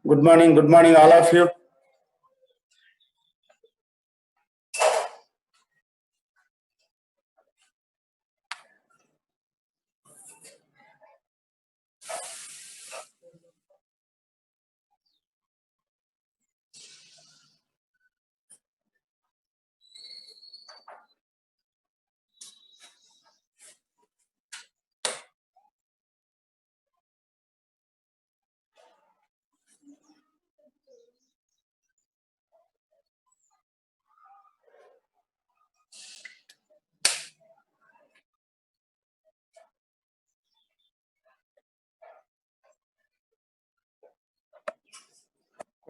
Good morning, all of you.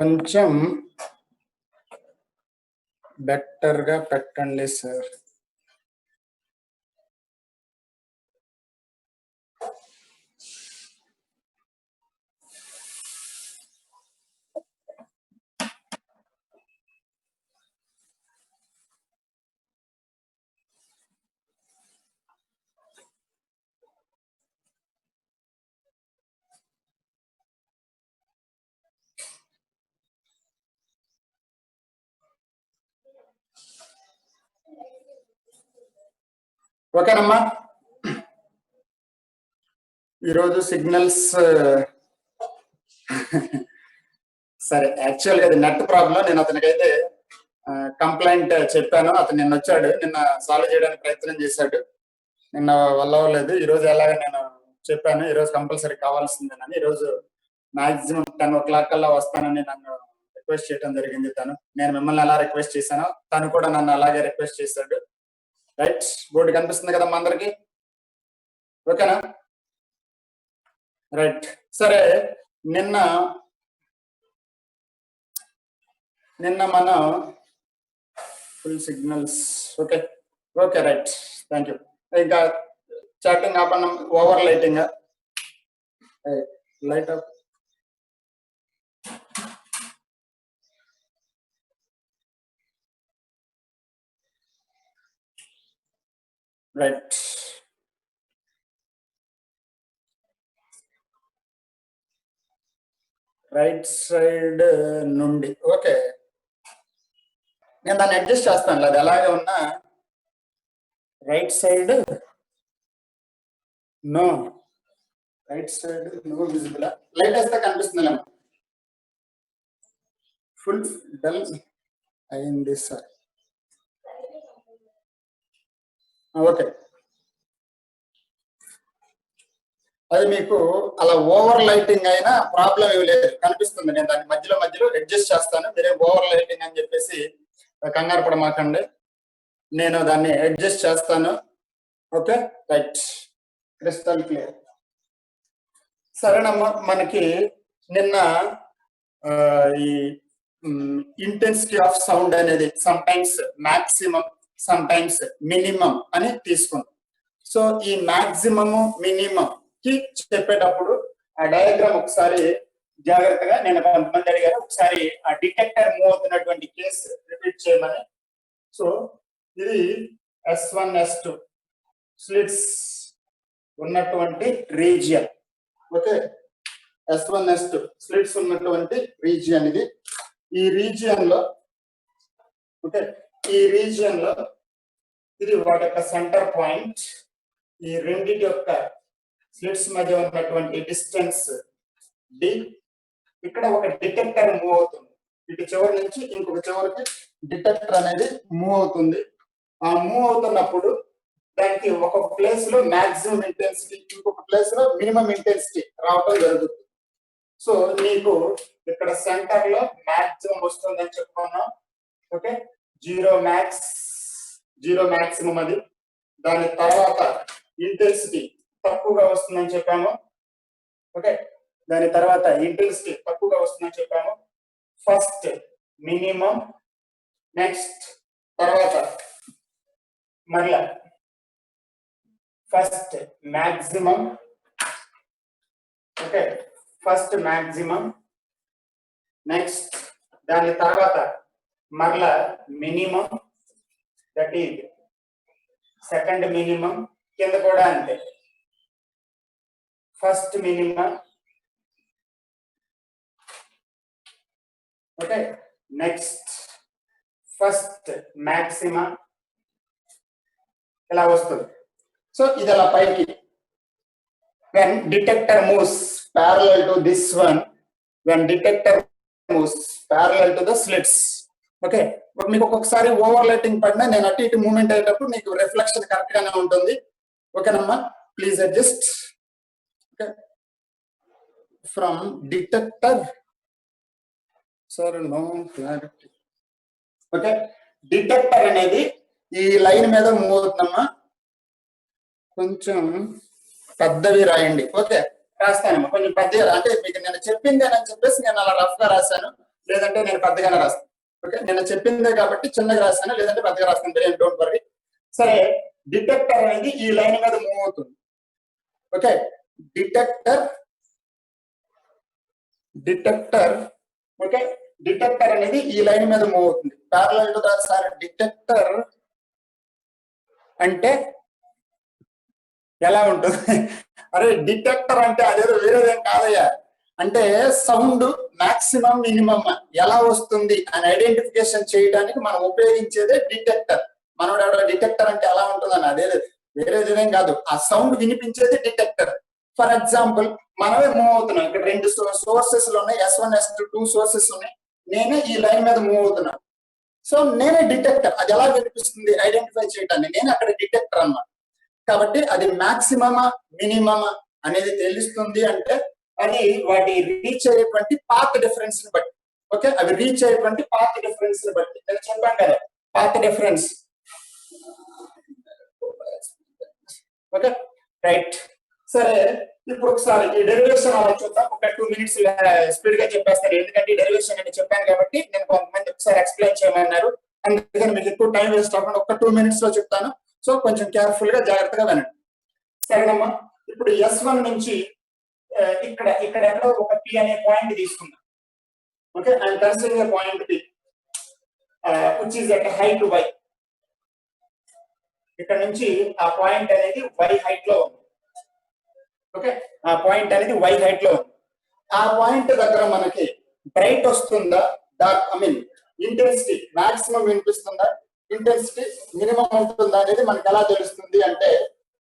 కొంచెం better గా పెట్టండి సార్. ఓకేనమ్మా, ఈరోజు సిగ్నల్స్ సరే, యాక్చువల్గా అది నెట్ ప్రాబ్లం. నేను అతనికైతే కంప్లైంట్ చెప్పాను. అతను నిన్న వచ్చాడు, నిన్న సాల్వ్ చేయడానికి ప్రయత్నం చేశాడు. నిన్న వల్ల అవ్వలేదు. ఈరోజు ఎలాగ నేను చెప్పాను, ఈరోజు కంపల్సరీ కావాల్సిందేనని. ఈరోజు మాక్సిమం 10 o'clock కల్లా వస్తానని నన్ను రిక్వెస్ట్ చేయడం జరిగింది. నేను మిమ్మల్ని ఎలా రిక్వెస్ట్ చేశానో తను కూడా నన్ను అలాగే రిక్వెస్ట్ చేశాడు. రైట్, బోర్డు కనిపిస్తుంది కదమ్మా అందరికి? ఓకేనా? రైట్, సరే. నిన్న మనం full signals. Okay, right, thank you. ఇంకా చాటింగ్ ఆపన్న, over lighting, light off. Right, right side నుండి. ఓకే, నేను దాన్ని అడ్జస్ట్ చేస్తాను. అది అలాగే ఉన్నా. Right side no, right side no visible. Light వేస్తే కనిపిస్తుంది. ఫుల్ డల్ అయింది సార్. ఓకే, అది మీకు అలా ఓవర్ లైటింగ్ అయినా ప్రాబ్లం ఏమి లేదు, కనిపిస్తుంది. నేను దాన్ని మధ్యలో అడ్జస్ట్ చేస్తాను. మీరే ఓవర్ లైటింగ్ అని చెప్పేసి కంగారు పడమాకండి, నేను దాన్ని అడ్జస్ట్ చేస్తాను. Okay, right, crystal clear. సరేనమ్మా, మనకి నిన్న ఈ ఇంటెన్సిటీ ఆఫ్ సౌండ్ అనేది some times maximum, some times minimum అని తీసుకుంటాం. సో ఈ మాక్సిమము మినిమం కి చెప్పేటప్పుడు ఆ డయాగ్రామ్ ఒకసారి జాగ్రత్తగా, నేను కొంతమంది అడిగారు ఒకసారి ఆ డిటెక్టర్ మూవ్ అవుతున్నటువంటి కేసు రిపీట్ చేయమని. సో ఇది S1 S2 స్లిట్స్ ఉన్నటువంటి region. Okay, S1 S2 slits ఉన్నటువంటి రీజియన్ ఇది. ఈ రీజియన్ లో, ఓకే, ఇది వాటి యొక్క సెంటర్ పాయింట్. ఈ రెండింటి యొక్క స్లిట్స్ మధ్య ఉన్నటువంటి డిస్టెన్స్ D. ఇక్కడ ఒక డిటెక్టర్ మూవ్ అవుతుంది. ఇటు చివరి నుంచి ఇంకొక చివరికి డిటెక్టర్ అనేది మూవ్ అవుతుంది. ఆ మూవ్ అవుతున్నప్పుడు దానికి ఒక ప్లేస్ లో మాక్సిమం ఇంటెన్సిటీ, ఇంకొక ప్లేస్ లో మినిమం ఇంటెన్సిటీ రావటం జరుగుతుంది. సో నీకు ఇక్కడ సెంటర్ లో మాక్సిమం వస్తుందని చెప్పుకున్నాం. ఓకే, జీరో మాక్సిమం అది. దాని తర్వాత ఇంటెన్సిటీ తక్కువగా వస్తుందని చెప్పాము. ఓకే, దాని తర్వాత ఇంటెన్సిటీ తక్కువగా వస్తుందని చెప్పాము. ఫస్ట్ మినిమం, నెక్స్ట్ తర్వాత మళ్ళా first maximum. Okay, first maximum, next దాని తర్వాత మరలా minimum, that is second minimum. కింద కూడా అంతే, first minima, okay, next first maxima, ఇలా వస్తుంది. సో ఇది అలా పైకి. when detector moves parallel to this one, when detector moves parallel to the slits, okay, మీకు ఒక్కొక్కసారి ఓవర్లైటింగ్ పడినా నేను అటు ఇటు మూవ్మెంట్ అయ్యేటప్పుడు మీకు రిఫ్లెక్షన్ కరెక్ట్ గానే ఉంటుంది. ఓకేనమ్మా, please adjust. Okay, from detector, sir no clarity. Okay, detector అనేది ఈ లైన్ మీద మూవ్ అవుతుందమ్మా. కొంచెం పెద్దవి రాయండి. ఓకే, రాస్తానమ్మా, కొంచెం పెద్దగా. అంటే మీకు నేను చెప్పిందే అని చెప్పేసి నేను అలా రఫ్ గా రాశాను, లేదంటే నేను పెద్దగానే రాస్తాను. ఓకే, నేను చెప్పిందే కాబట్టి చిన్నగా రాస్తాను, లేదంటే పెద్దగా రాస్తాను, డోంట్ వరీ. సరే, డిటెక్టర్ అనేది ఈ లైన్ మీద మూవ్ అవుతుంది. ఓకే, డిటెక్టర్ ఓకే, డిటెక్టర్ అనేది ఈ లైన్ మీద మూవ్ అవుతుంది. Parallel to that. Sir detector అంటే ఎలా ఉంటుంది? అరే డిటెక్టర్ అంటే అదేదో వేరేదేం కాదయ్యా. అంటే సౌండ్ మాక్సిమం మినిమం ఎలా వస్తుంది అని ఐడెంటిఫికేషన్ చేయడానికి మనం ఉపయోగించేదే డిటెక్టర్. మనోడు ఎవడో డిటెక్టర్ అంటే ఎలా ఉంటుందని, అదే వేరేదేం కాదు. ఆ సౌండ్ వినిపించేది డిటెక్టర్. ఫర్ ఎగ్జాంపుల్, మనమే మూవ్ అవుతున్నాం. ఇక్కడ రెండు సోర్సెస్ ఉన్నాయి, S1 S2 2 సోర్సెస్ ఉన్నాయి. నేనే ఈ లైన్ మీద మూవ్ అవుతున్నా. సో నేనే డిటెక్టర్. అది ఎలా వినిపిస్తుంది ఐడెంటిఫై చేయడానికి, నేను అక్కడ డిటెక్టర్ అన్నమాట. కాబట్టి అది మాక్సిమమా మినిమమా అనేది తెలుస్తుంది అంటే అది వాటి రీచ్ అయ్యేటువంటి పాత్ డిఫరెన్స్ ని బట్టి. ఓకే, అవి రీచ్ అయ్యేటువంటి పాత్ డిఫరెన్స్ ని బట్టి. నేను చెప్పాను కదా పాత్ డిఫరెన్స్. Okay, right. సరే, ఇప్పుడు ఒకసారి ఈ డెరివేషన్ అలా చూద్దాం. ఒక 2 minutes స్పీడ్ గా చెప్పేస్తాను, ఎందుకంటే డెరివేషన్ అని చెప్పాను కాబట్టి. నేను కొంతమంది ఒకసారి ఎక్స్ప్లెయిన్ చేయమన్నారు, అందుకని మీకు ఎక్కువ టైం వేస్ట్ అవ్వకుండా ఒక 2 minutes లో చెప్తాను. సో కొంచెం కేర్ఫుల్ గా జాగ్రత్తగా వినండి. సరేనమ్మా, ఇప్పుడు S1 నుంచి ఇక్కడ ఎక్కడో ఒక P అనే పాయింట్ తీసుకుందాం. Okay, I'm considering a point P which is at height y. ఇక్కడ నుంచి ఆ పాయింట్ అనేది y హైట్ లో ఉంది. ఓకే, ఆ పాయింట్ అనేది y హైట్ లో ఉంది. ఆ పాయింట్ దగ్గర మనకి బ్రైట్ వస్తుందా, dark, I mean intensity maximum వినిపిస్తుందా, ఇంటెన్సిటీ మినిమం ఉంటుందా అనేది మనకు ఎలా తెలుస్తుంది అంటే,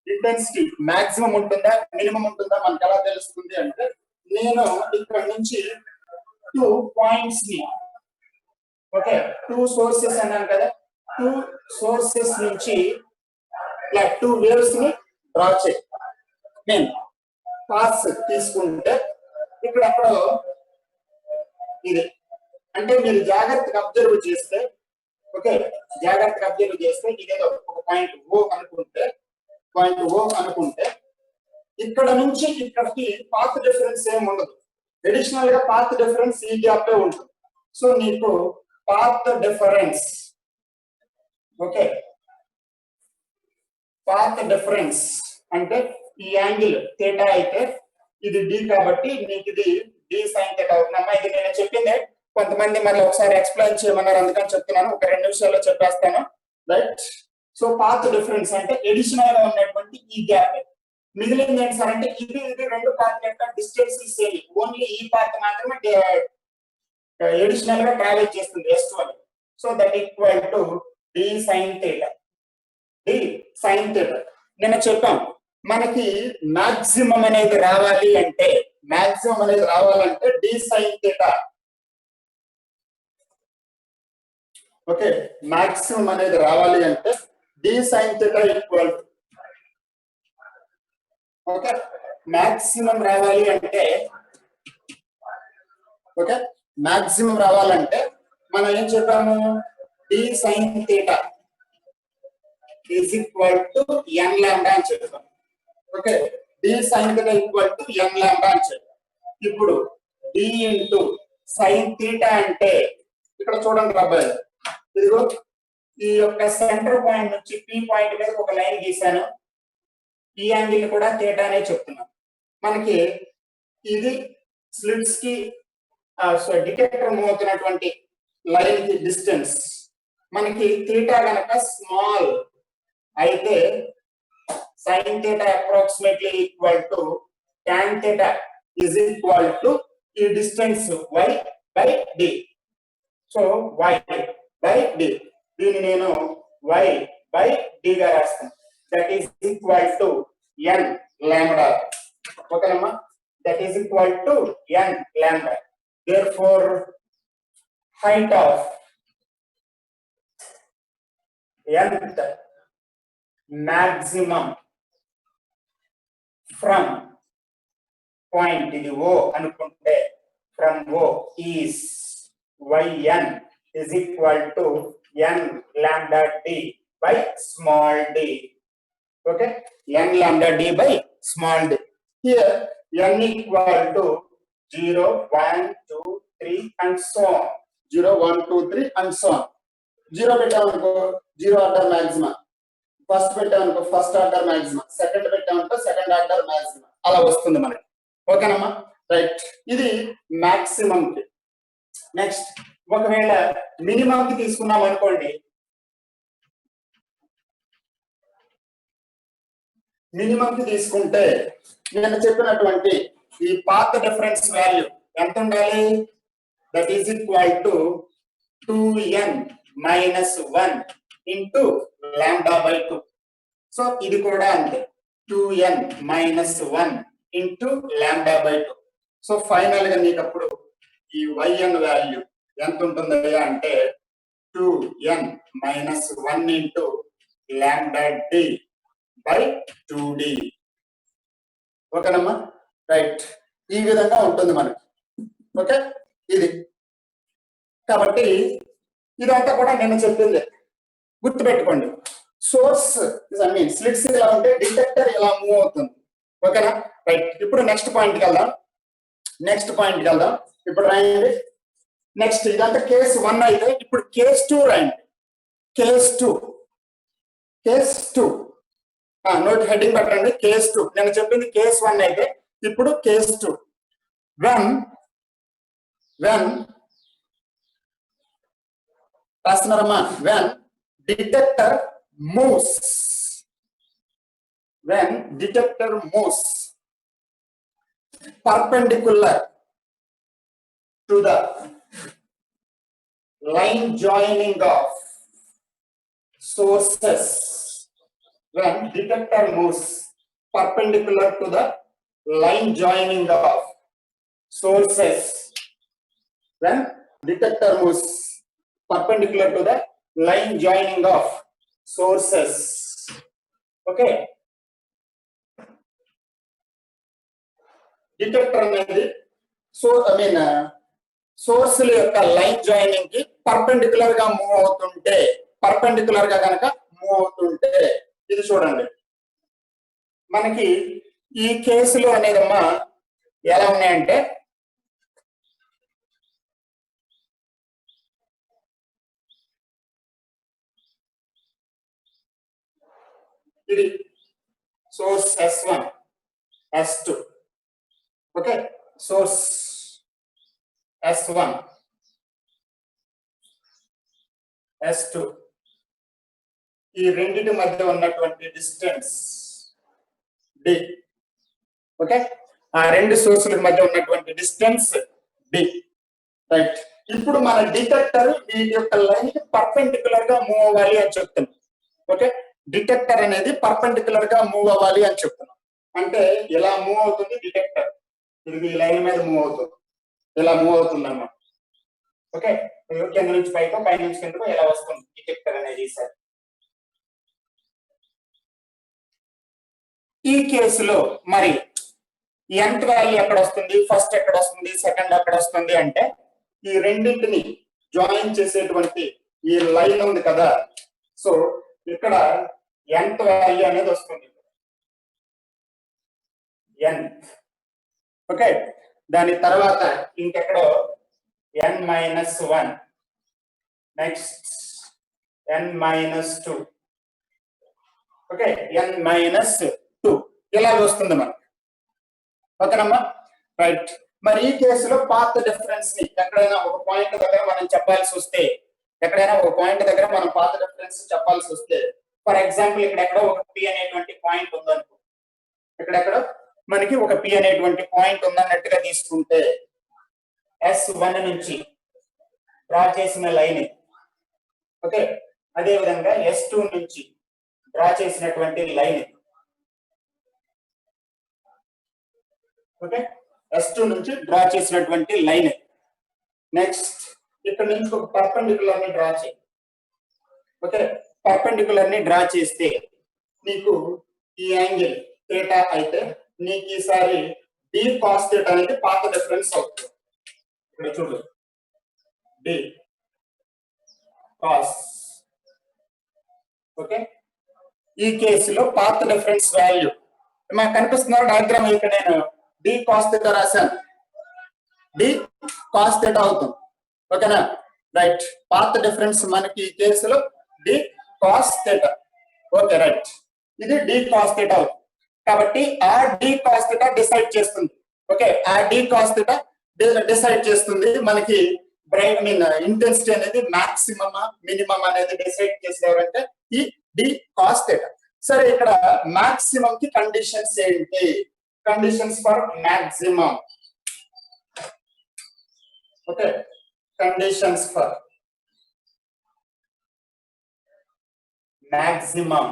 ఇంటెన్సిటీ మాక్సిమం ఉంటుందా మినిమం ఉంటుందా మనకు ఎలా తెలుస్తుంది అంటే, నేను ఇక్కడ నుంచి 2 పాయింట్స్ ని, ఓకే 2 సోర్సెస్ అన్నాను కదా, 2 సోర్సెస్ నుంచి ఇలా 2 వేవ్స్ ని డ్రా చేయి. నేను పాస్ తీసుకుంటే ఇక్కడ ఎక్కడో ఇది, అంటే మీరు జాగ్రత్తగా అబ్జర్వ్ చేస్తే, ఓకే జాగ్రత్తగా అబ్జర్వ్ చేస్తే ఇదేదో ఒక పాయింట్ ఓ అనుకుంటే ఇక్కడ నుంచి ఇక్కడికి పాత్ డిఫరెన్స్ ఏమి ఉండదు. అడిషనల్ గా పాత్ డిఫరెన్స్ ఈ గ్యాప్ ఉంటుంది. సో నీకు path difference, okay path difference అంటే ఈ యాంగిల్ థీటా అయితే ఇది డి కాబట్టి నీకు ఇది డి సైన్ థీటా అవుతుందమ్మా. ఇది నేను చెప్పిందే, కొంతమంది మళ్ళీ ఒకసారి ఎక్స్ప్లెయిన్ చేయమన్నారు, అందుకని చెప్తున్నాను. ఒక 2 నిమిషాల్లో చెప్పేస్తాను, రైట్. సో పాత్ డిఫరెన్స్ అంటే ఎడిషనల్ గా ఉన్నటువంటి ఈ గ్యాప్. మిగిలింది ఏంటి సార్ అంటే ఇది 2 పాత్ యొక్క డిస్టెన్స్ సేమ్, ఓన్లీ ఈ పాత్ మాత్రమే ఎడిషనల్ గా ట్రావెల్ చేస్తుంది S1. So that equal to d sine theta. D sine theta నేను చెప్పాను, మనకి మాక్సిమం అనేది రావాలి అంటే d sine theta. Okay, maximum అనేది రావాలి అంటే d sine theta equal, okay maximum రావాలి అంటే, ఓకే మాక్సిమం రావాలంటే మనం ఏం చెప్పాము, d sine theta is equal to n lambda అని చెప్పాము. Okay, d sine theta equal to n lambda అని చెప్పాము. ఇప్పుడు డి ఇంటూ సైన్ థీటా అంటే ఇక్కడ చూడండి అబ్బాయి, ఇదిగో ఈ యొక్క సెంటర్ పాయింట్ నుంచి పి పాయింట్ మీద ఒక లైన్ గీసాను. ఈ యాంగిల్ కూడా థీటా అనే చెప్తున్నాం. మనకి ఇది స్లిట్స్ కి డిటెక్టర్ మూవ్ అవుతున్నటువంటి లైన్ కి డిస్టెన్స్. మనకి థీటా గనక స్మాల్ అయితే sign theta approximately equal to tan theta is equal to ఈ distance y by d. So y by d, దీన్ని నేను y by d గా రాస్తాను. That is equal to n lambda. ఓకేనమ్మా, that is equal to n lambda. Therefore height of nth maximum from point ఇది O అనుకుంటే from O is yn is equal to n lambda d by small d. Okay, n lambda d by small d. Here n equal to 0, 1, 2, 3 and so on. 0, 1, 2, 3 and so on. 0 పెట్టామనుకో 0 order maximum, first పెట్టామనుకో first order maximum, second పెట్టామనుకో second order maximum, అలా వస్తుంది మనకి. ఓకేనమ్మా, right. ఇది maximum కి. Next ఒకవేళ మినిమం కి తీసుకున్నాం అనుకోండి, మినిమం కి తీసుకుంటే నేను చెప్పినటువంటి ఈ పాత్ డిఫరెన్స్ వాల్యూ ఎంత ఉండాలి? That is equal to 2n minus 1 into lambda by 2. So ఇది కూడా అంతే, 2n minus 1 into lambda by 2. So final గా నీకు అప్పుడు ఈ yn వాల్యూ ఎంత ఉంటుంది అంటే 2n minus 1 into lambda d by 2d. ఓకేనమ్మా, రైట్. ఈ విధంగా ఉంటుంది మనకి. ఓకే, ఇది కాబట్టి ఇదంతా కూడా నేను చెప్పింది గుర్తుపెట్టుకోండి. సోర్స్ ఐ మీన్ స్లిట్స్ ఇలా ఉంటే డిటెక్టర్ ఇలా మూవ్ అవుతుంది. ఓకేనా, రైట్. ఇప్పుడు నెక్స్ట్ పాయింట్కి వెళ్దాం. ఇప్పుడు రాయండి. నెక్స్ట్ ఇదంతా కేస్ 1 అయితే ఇప్పుడు కేస్ 2 రాయండి. కేస్ 2 నోట్ హెడ్డింగ్ పెట్టండి. కేస్ 2 నేను చెప్పింది కేస్ 1 అయితే ఇప్పుడు case 2. when రాస్తున్నారమ్మా, when detector moves perpendicular to the line joining of sources, when detector moves perpendicular to the line joining of sources, when detector moves perpendicular to the line joining of sources. Okay, detector అనేది source యొక్క line joining కి perpendicular గా move అవుతుంటే, perpendicular గా కనుక move అవుతుంటే, ఇది చూడండి మనకి ఈ కేసులో అనేదమ్మా ఎలా ఉన్నాయంటే ఇది source S1 S2. Okay, source S1 S2 ఈ రెండింటి మధ్య ఉన్నటువంటి డిస్టెన్స్ d. ఓకే, ఆ రెండు సోర్సుల మధ్య ఉన్నటువంటి డిస్టెన్స్ d. రైట్. ఇప్పుడు మన డిటెక్టర్ వీటి యొక్క లైన్ కి పర్పెండిక్యులర్ గా మూవ్ అవ్వాలి అని చెప్తున్నాం. ఓకే, డిటెక్టర్ అనేది పర్పెండిక్యులర్ గా మూవ్ అవ్వాలి అని చెప్తున్నాం. అంటే ఇలా మూవ్ అవుతుంది డిటెక్టర్, ఇది ఈ లైన్ మీద మూవ్ అవుతుంది, ఇలా మూవ్ అవుతుంది అన్నమాట. ఓకే, కింద నుంచి పైకో, పై నుంచి కిందకో ఇలా వస్తుంది డిటెక్టర్ అనేది. సార్ ఈ కేసులో మరి nth వాల్యూ ఎక్కడ వస్తుంది, ఫస్ట్ ఎక్కడ వస్తుంది, సెకండ్ ఎక్కడ వస్తుంది అంటే ఈ రెండింటిని జాయిన్ చేసేటువంటి ఈ లైన్ ఉంది కదా, సో ఇక్కడ nth వాల్యూ అనేది వస్తుంది, nth. ఓకే, దాని తర్వాత ఇంకెక్కడో n-1, next n-2, okay, n-2 ఇలా వస్తుంది మనకి. ఓకేనమ్మా, రైట్. మరి ఈ కేసులో పాత్ డిఫరెన్స్ ని ఎక్కడైనా ఒక పాయింట్ దగ్గర మనం చెప్పాల్సి వస్తే, పాత్ డిఫరెన్స్ చెప్పాల్సి వస్తే, ఫర్ ఎగ్జాంపుల్ ఇక్కడెక్కడో ఒక P అనేటువంటి పాయింట్ ఉందనుకో, ఇక్కడెక్కడో మనకి ఒక P అనేటువంటి పాయింట్ ఉందన్నట్టుగా తీసుకుంటే S1 నుంచి డ్రా చేసిన లైన్, ఓకే, అదే విధంగా S2 నుంచి డ్రా చేసినటువంటి లైన్, ఓకే, S2 నుంచి డ్రా చేసినటువంటి లైన్. నెక్స్ట్ ఇక్కడ నుంచి ఒక పర్పెండిక్యులర్ ని డ్రా చేయి. ఓకే, పర్పెండిక్యులర్ ని డ్రా చేస్తే నీకు ఈ యాంగిల్ థీటా అయితే నీకు ఈసారి d cos థీటా అనేది పాత డిఫరెన్స్ అవుతుంది. ఇక్కడ చూడు, d cos, ఓకే, ఈ కేసులో పాత డిఫరెన్స్ వాల్యూ మనకు కనిపిస్తున్నారు డయాగ్రామ్. ఇక్కడ నేను d cos థీటా రాశాను, d cos థీటా అవుతుంది. ఓకేనా, రైట్. పాత డిఫరెన్స్ మనకి ఈ కేసులో d cos theta. Okay, right. ఇది d cos థీటా అవుతుంది. కాబట్టి ఆ d cos థీటా డిసైడ్ చేస్తుంది. ఓకే, ఆ d cos థీటా డిసైడ్ చేస్తుంది మనకి బ్రైట్ మీన్ ఇంటెన్సిటీ అనేది మాక్సిమమ్ మినిమం అనేది డిసైడ్ చేసేవారంటే ఈ d cos థీటా. సరే, ఇక్కడ మాక్సిమం కి కండిషన్స్ ఏంటి? Conditions for maximum. Okay, conditions for maximum.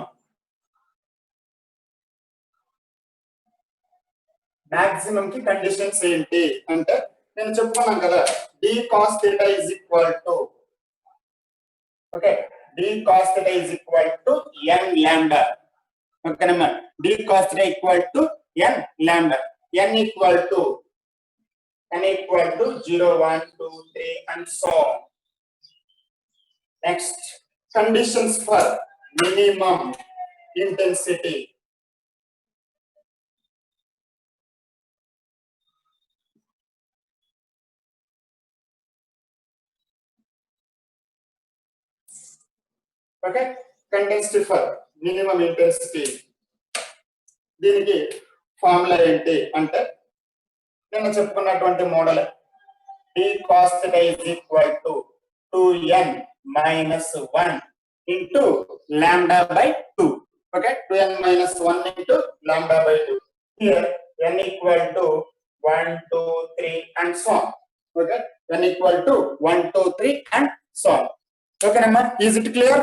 Maximum కి కండిషన్స్ ఏంటి అంటే నేను చెప్పుకున్నాను కదా, d cos theta is equal to, okay, d cos theta is equal to n lambda. ఓకేనమ్మా, d cos theta equal to n lambda. n equal to 0, 1, 2, 3 and so on. Next, conditions for minimum intensity. Okay, condensed for minimum intensity. దీనికి formula ఏంటి అంటే నేను చెప్పుకున్నటువంటి model d cos theta is equal to 2n minus 1 into lambda by 2. Okay, 2n minus 1 into lambda by 2. Here n equal to 1, 2, 3 and so on. Okay, n equal to 1, 2, 3 and so on. Okay, Namma, is it clear?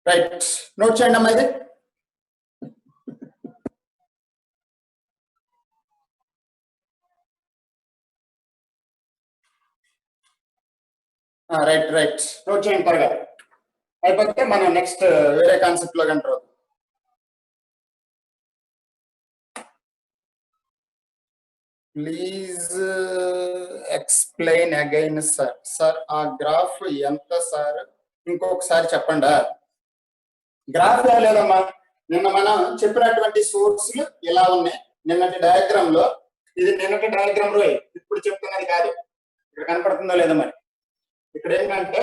Right, note చేయండి అమ్మా ఇది. Right right, note చేయండి త్వరగా. అయిపోతే మనం next వేరే concept లో కంటారు. Please explain again sir. Sir ఆ గ్రాఫ్ ఎంత సార్? ఇంకొకసారి చెప్పండి. గ్రాఫ్ లేదమ్మా, నిన్న మనం చెప్పినటువంటి సోర్స్లు ఇలా ఉన్నాయి నిన్నటి డయాగ్రామ్ లో. ఇది నిన్నటి డయాగ్రామ్ లో, ఇప్పుడు చెప్తున్నది కాదు. ఇక్కడ కనపడుతుందో లేదో మరి. ఇక్కడ ఏంటంటే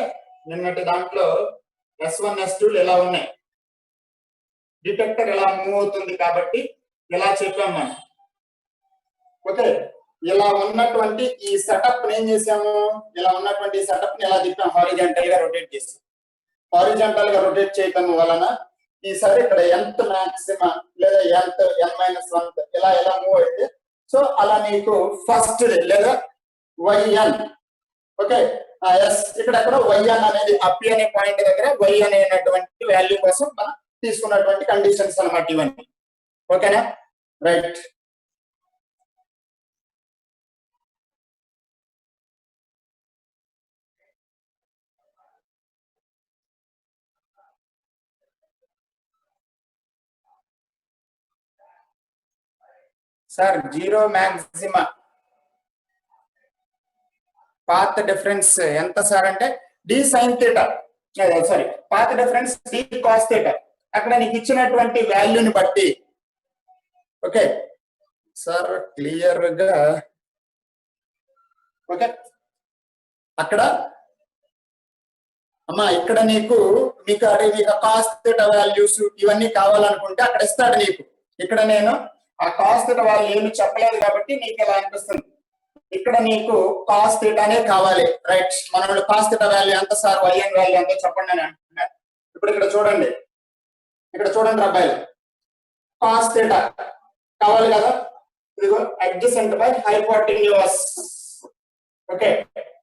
నిన్నటి దాంట్లో S1 S2 ఇలా ఉన్నాయి, డిటెక్టర్ ఇలా మూవ్ అవుతుంది కాబట్టి ఇలా చెప్పాం మనం. ఓకే, ఇలా ఉన్నటువంటి ఈ సెటప్ ఏం చేసాము, ఇలా ఉన్నటువంటి సెటప్ ని ఎలా తిప్పాం, హారిజాంటల్ గా రొటేట్ చేసాం. హారిజాంటల్ గా రొటేట్ చేయటం వలన ఈసారి ఇక్కడ ఎంత మాక్సిమం లేదా ఎంత n-1 ఇలా ఎలా మూవ్ అయితే, సో అలా నీకు ఫస్ట్ లేదా yn, ఓకే, ఇక్కడ ఎక్కడ yn అనేది అప్ అనే పాయింట్ దగ్గర y అనేటువంటి వాల్యూ కోసం మనం తీసుకున్నటువంటి కండిషన్స్ అన్నమాట ఇవన్నీ. ఓకేనా, right. Sir zero maxima path difference ఎంత సార్ అంటే d sin theta, sorry path difference d cos theta. అక్కడ నీకు ఇచ్చినటువంటి వాల్యూని బట్టి. ఓకే సార్, క్లియర్ గా ఓకే. అక్కడ అమ్మా ఇక్కడ మీకు కాస్ థీటా వాల్యూస్ ఇవన్నీ కావాలనుకుంటే అక్కడ ఇస్తాడు నీకు. ఇక్కడ నేను ఆ కాస్ థీటా వాల్యూ ఏమి చెప్పలేదు కాబట్టి నీకు ఇలా అనిపిస్తుంది. ఇక్కడ నీకు కాస్ థీటానే కావాలి, రైట్. మన కాస్ థీటా వాల్యూ ఎంత సార్, yn వాల్యూ ఎంత చెప్పండి అని అంటున్నారు. ఇప్పుడు ఇక్కడ చూడండి, ఇక్కడ చూడండి అబ్బాయిలు, కాస్ థీటా కావాలి కదా, ఇదిగో adjacent by hypotenuse. Okay,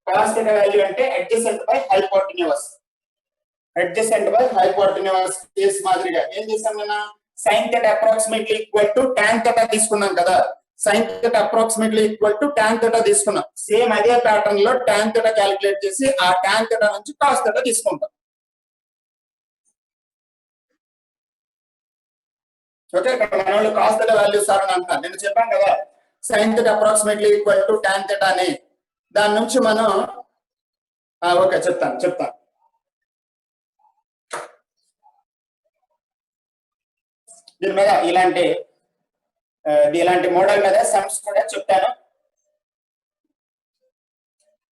cos theta value అంటే adjacent by hypotenuse. Adjacent by hypotenuse case మాదిరిగా ఏం చేసాం నిన్న, sine theta approximately equal to tan theta తీసుకున్నాం కదా, sine theta approximately equal to tan theta తీసుకున్నాం. సేమ్ అదే ప్యాటర్న్ లో టాన్ థీటా క్యాలిక్యులేట్ చేసి ఆ టాన్ థీటా నుంచి కాస్ థీటా తీసుకుంటాం. ఓకే, ఇక్కడ మన వాళ్ళు కాస్ థీటా వాల్యూ సార్ అని అంటారు. నేను చెప్పాను కదా sine theta approximately equal to tan theta అని, దాని నుంచి మనం ఓకే చెప్తాను దీని మీద ఇలాంటి మోడల్ మీద సమ్స్ కూడా చెప్తాను.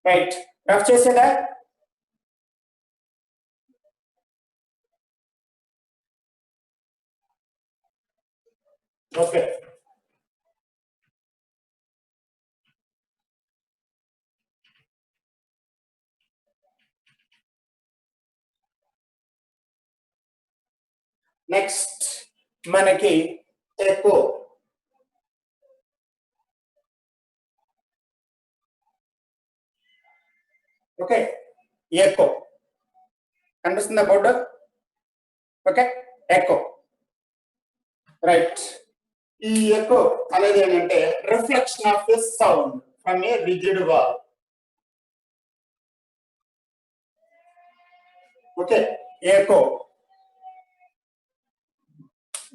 రైట్, రఫ్ చేసేదా? ఓకే, నెక్స్ట్ మనకి ఎకో. ఓకే, ఎకో కనిపిస్తుందా బోర్డు? Okay, echo. రైట్, ఈ ఎకో అనేది ఏంటంటే reflection of the sound from a rigid wall. Okay, echo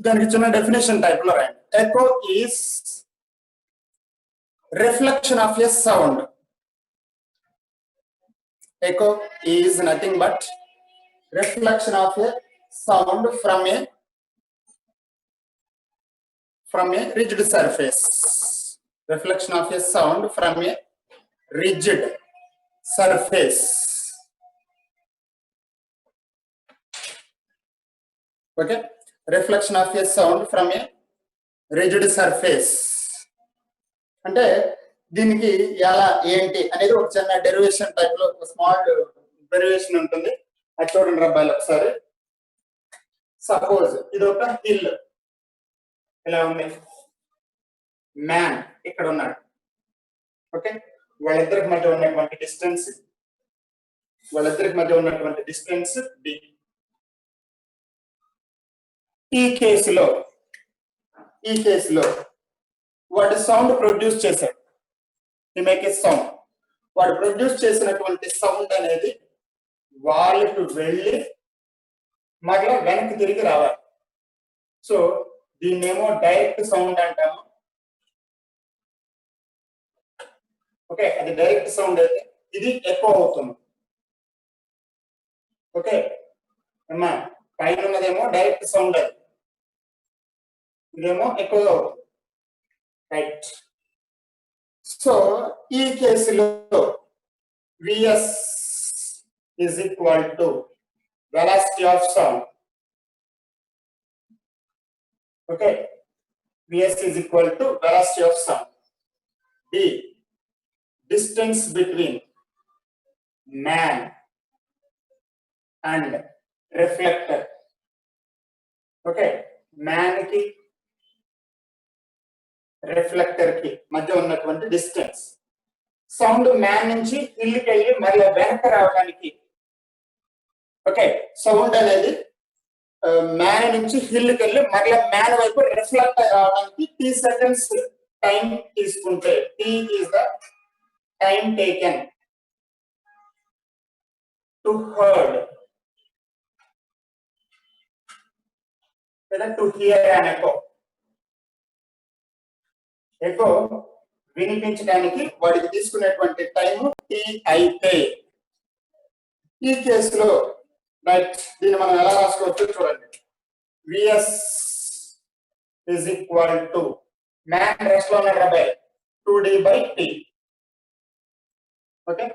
దానికి చిన్న డెఫినేషన్ టైప్ లో రాయండి. Echo is reflection of a sound. Echo is nothing but reflection of a sound from a rigid surface. Reflection of a sound from a rigid surface. Okay, reflection of a sound from a rigid surface. అంటే దీనికి ఎలా ఏంటి అనేది ఒక చిన్న derivation type లో ఒక small derivation ఉంటుంది. అది చూడండి అబ్బాయిలు ఒకసారి. సపోజ్ ఇది ఒక హిల్ ఇలా ఉంది, మ్యాన్ ఇక్కడ ఉన్నాడు. ఓకే, వాళ్ళిద్దరికి మధ్య ఉన్నటువంటి డిస్టెన్స్ డి. ఈ కేసులో వాడు సౌండ్ ప్రొడ్యూస్ చేశాడు. Make a sound. వాడు ప్రొడ్యూస్ చేసినటువంటి సౌండ్ అనేది వాళ్ళకి వెళ్ళి మళ్ళీ వెనక్కి తిరిగి రావాలి. సో దీన్నేమో డైరెక్ట్ సౌండ్ అంటాము. ఓకే, అది డైరెక్ట్ సౌండ్ అయితే ఇది ఎకో అవుతుంది. ఓకే అమ్మా, పైన ఉన్నదేమో డైరెక్ట్ సౌండ్, అది ఇదేమో ఎకో అవుతుంది. రైట్, సో ఈ కేసులో Vs is equal to velocity of sound. Okay, Vs is equal to velocity of sound. D, distance between man and reflector. Okay, man ki reflector కి మధ్య ఉన్నటువంటి డిస్టెన్స్. సౌండ్ మ్యాన్ నుంచి హిల్కి వెళ్ళి మళ్ళీ వెనక రావడానికి. ఓకే, సౌండ్ అనేది మ్యాన్ నుంచి హిల్కి వెళ్ళి మళ్ళీ మ్యాన్ వైపు రిఫ్లెక్ట్ రావడానికి T సెకండ్స్ టైం తీసుకుంటే, T is the time taken to heard లేదా to hear an echo. Echo వినిపించడానికి వాడికి తీసుకునేటువంటి టైం T అయితే, ఈ కేసులో రైట్ దీన్ని మనం ఎలా రాసుకోవచ్చు చూడండి. Vs is equal to man rest లో ఉన్నాడు అబ్బాయి 2D/T. Okay,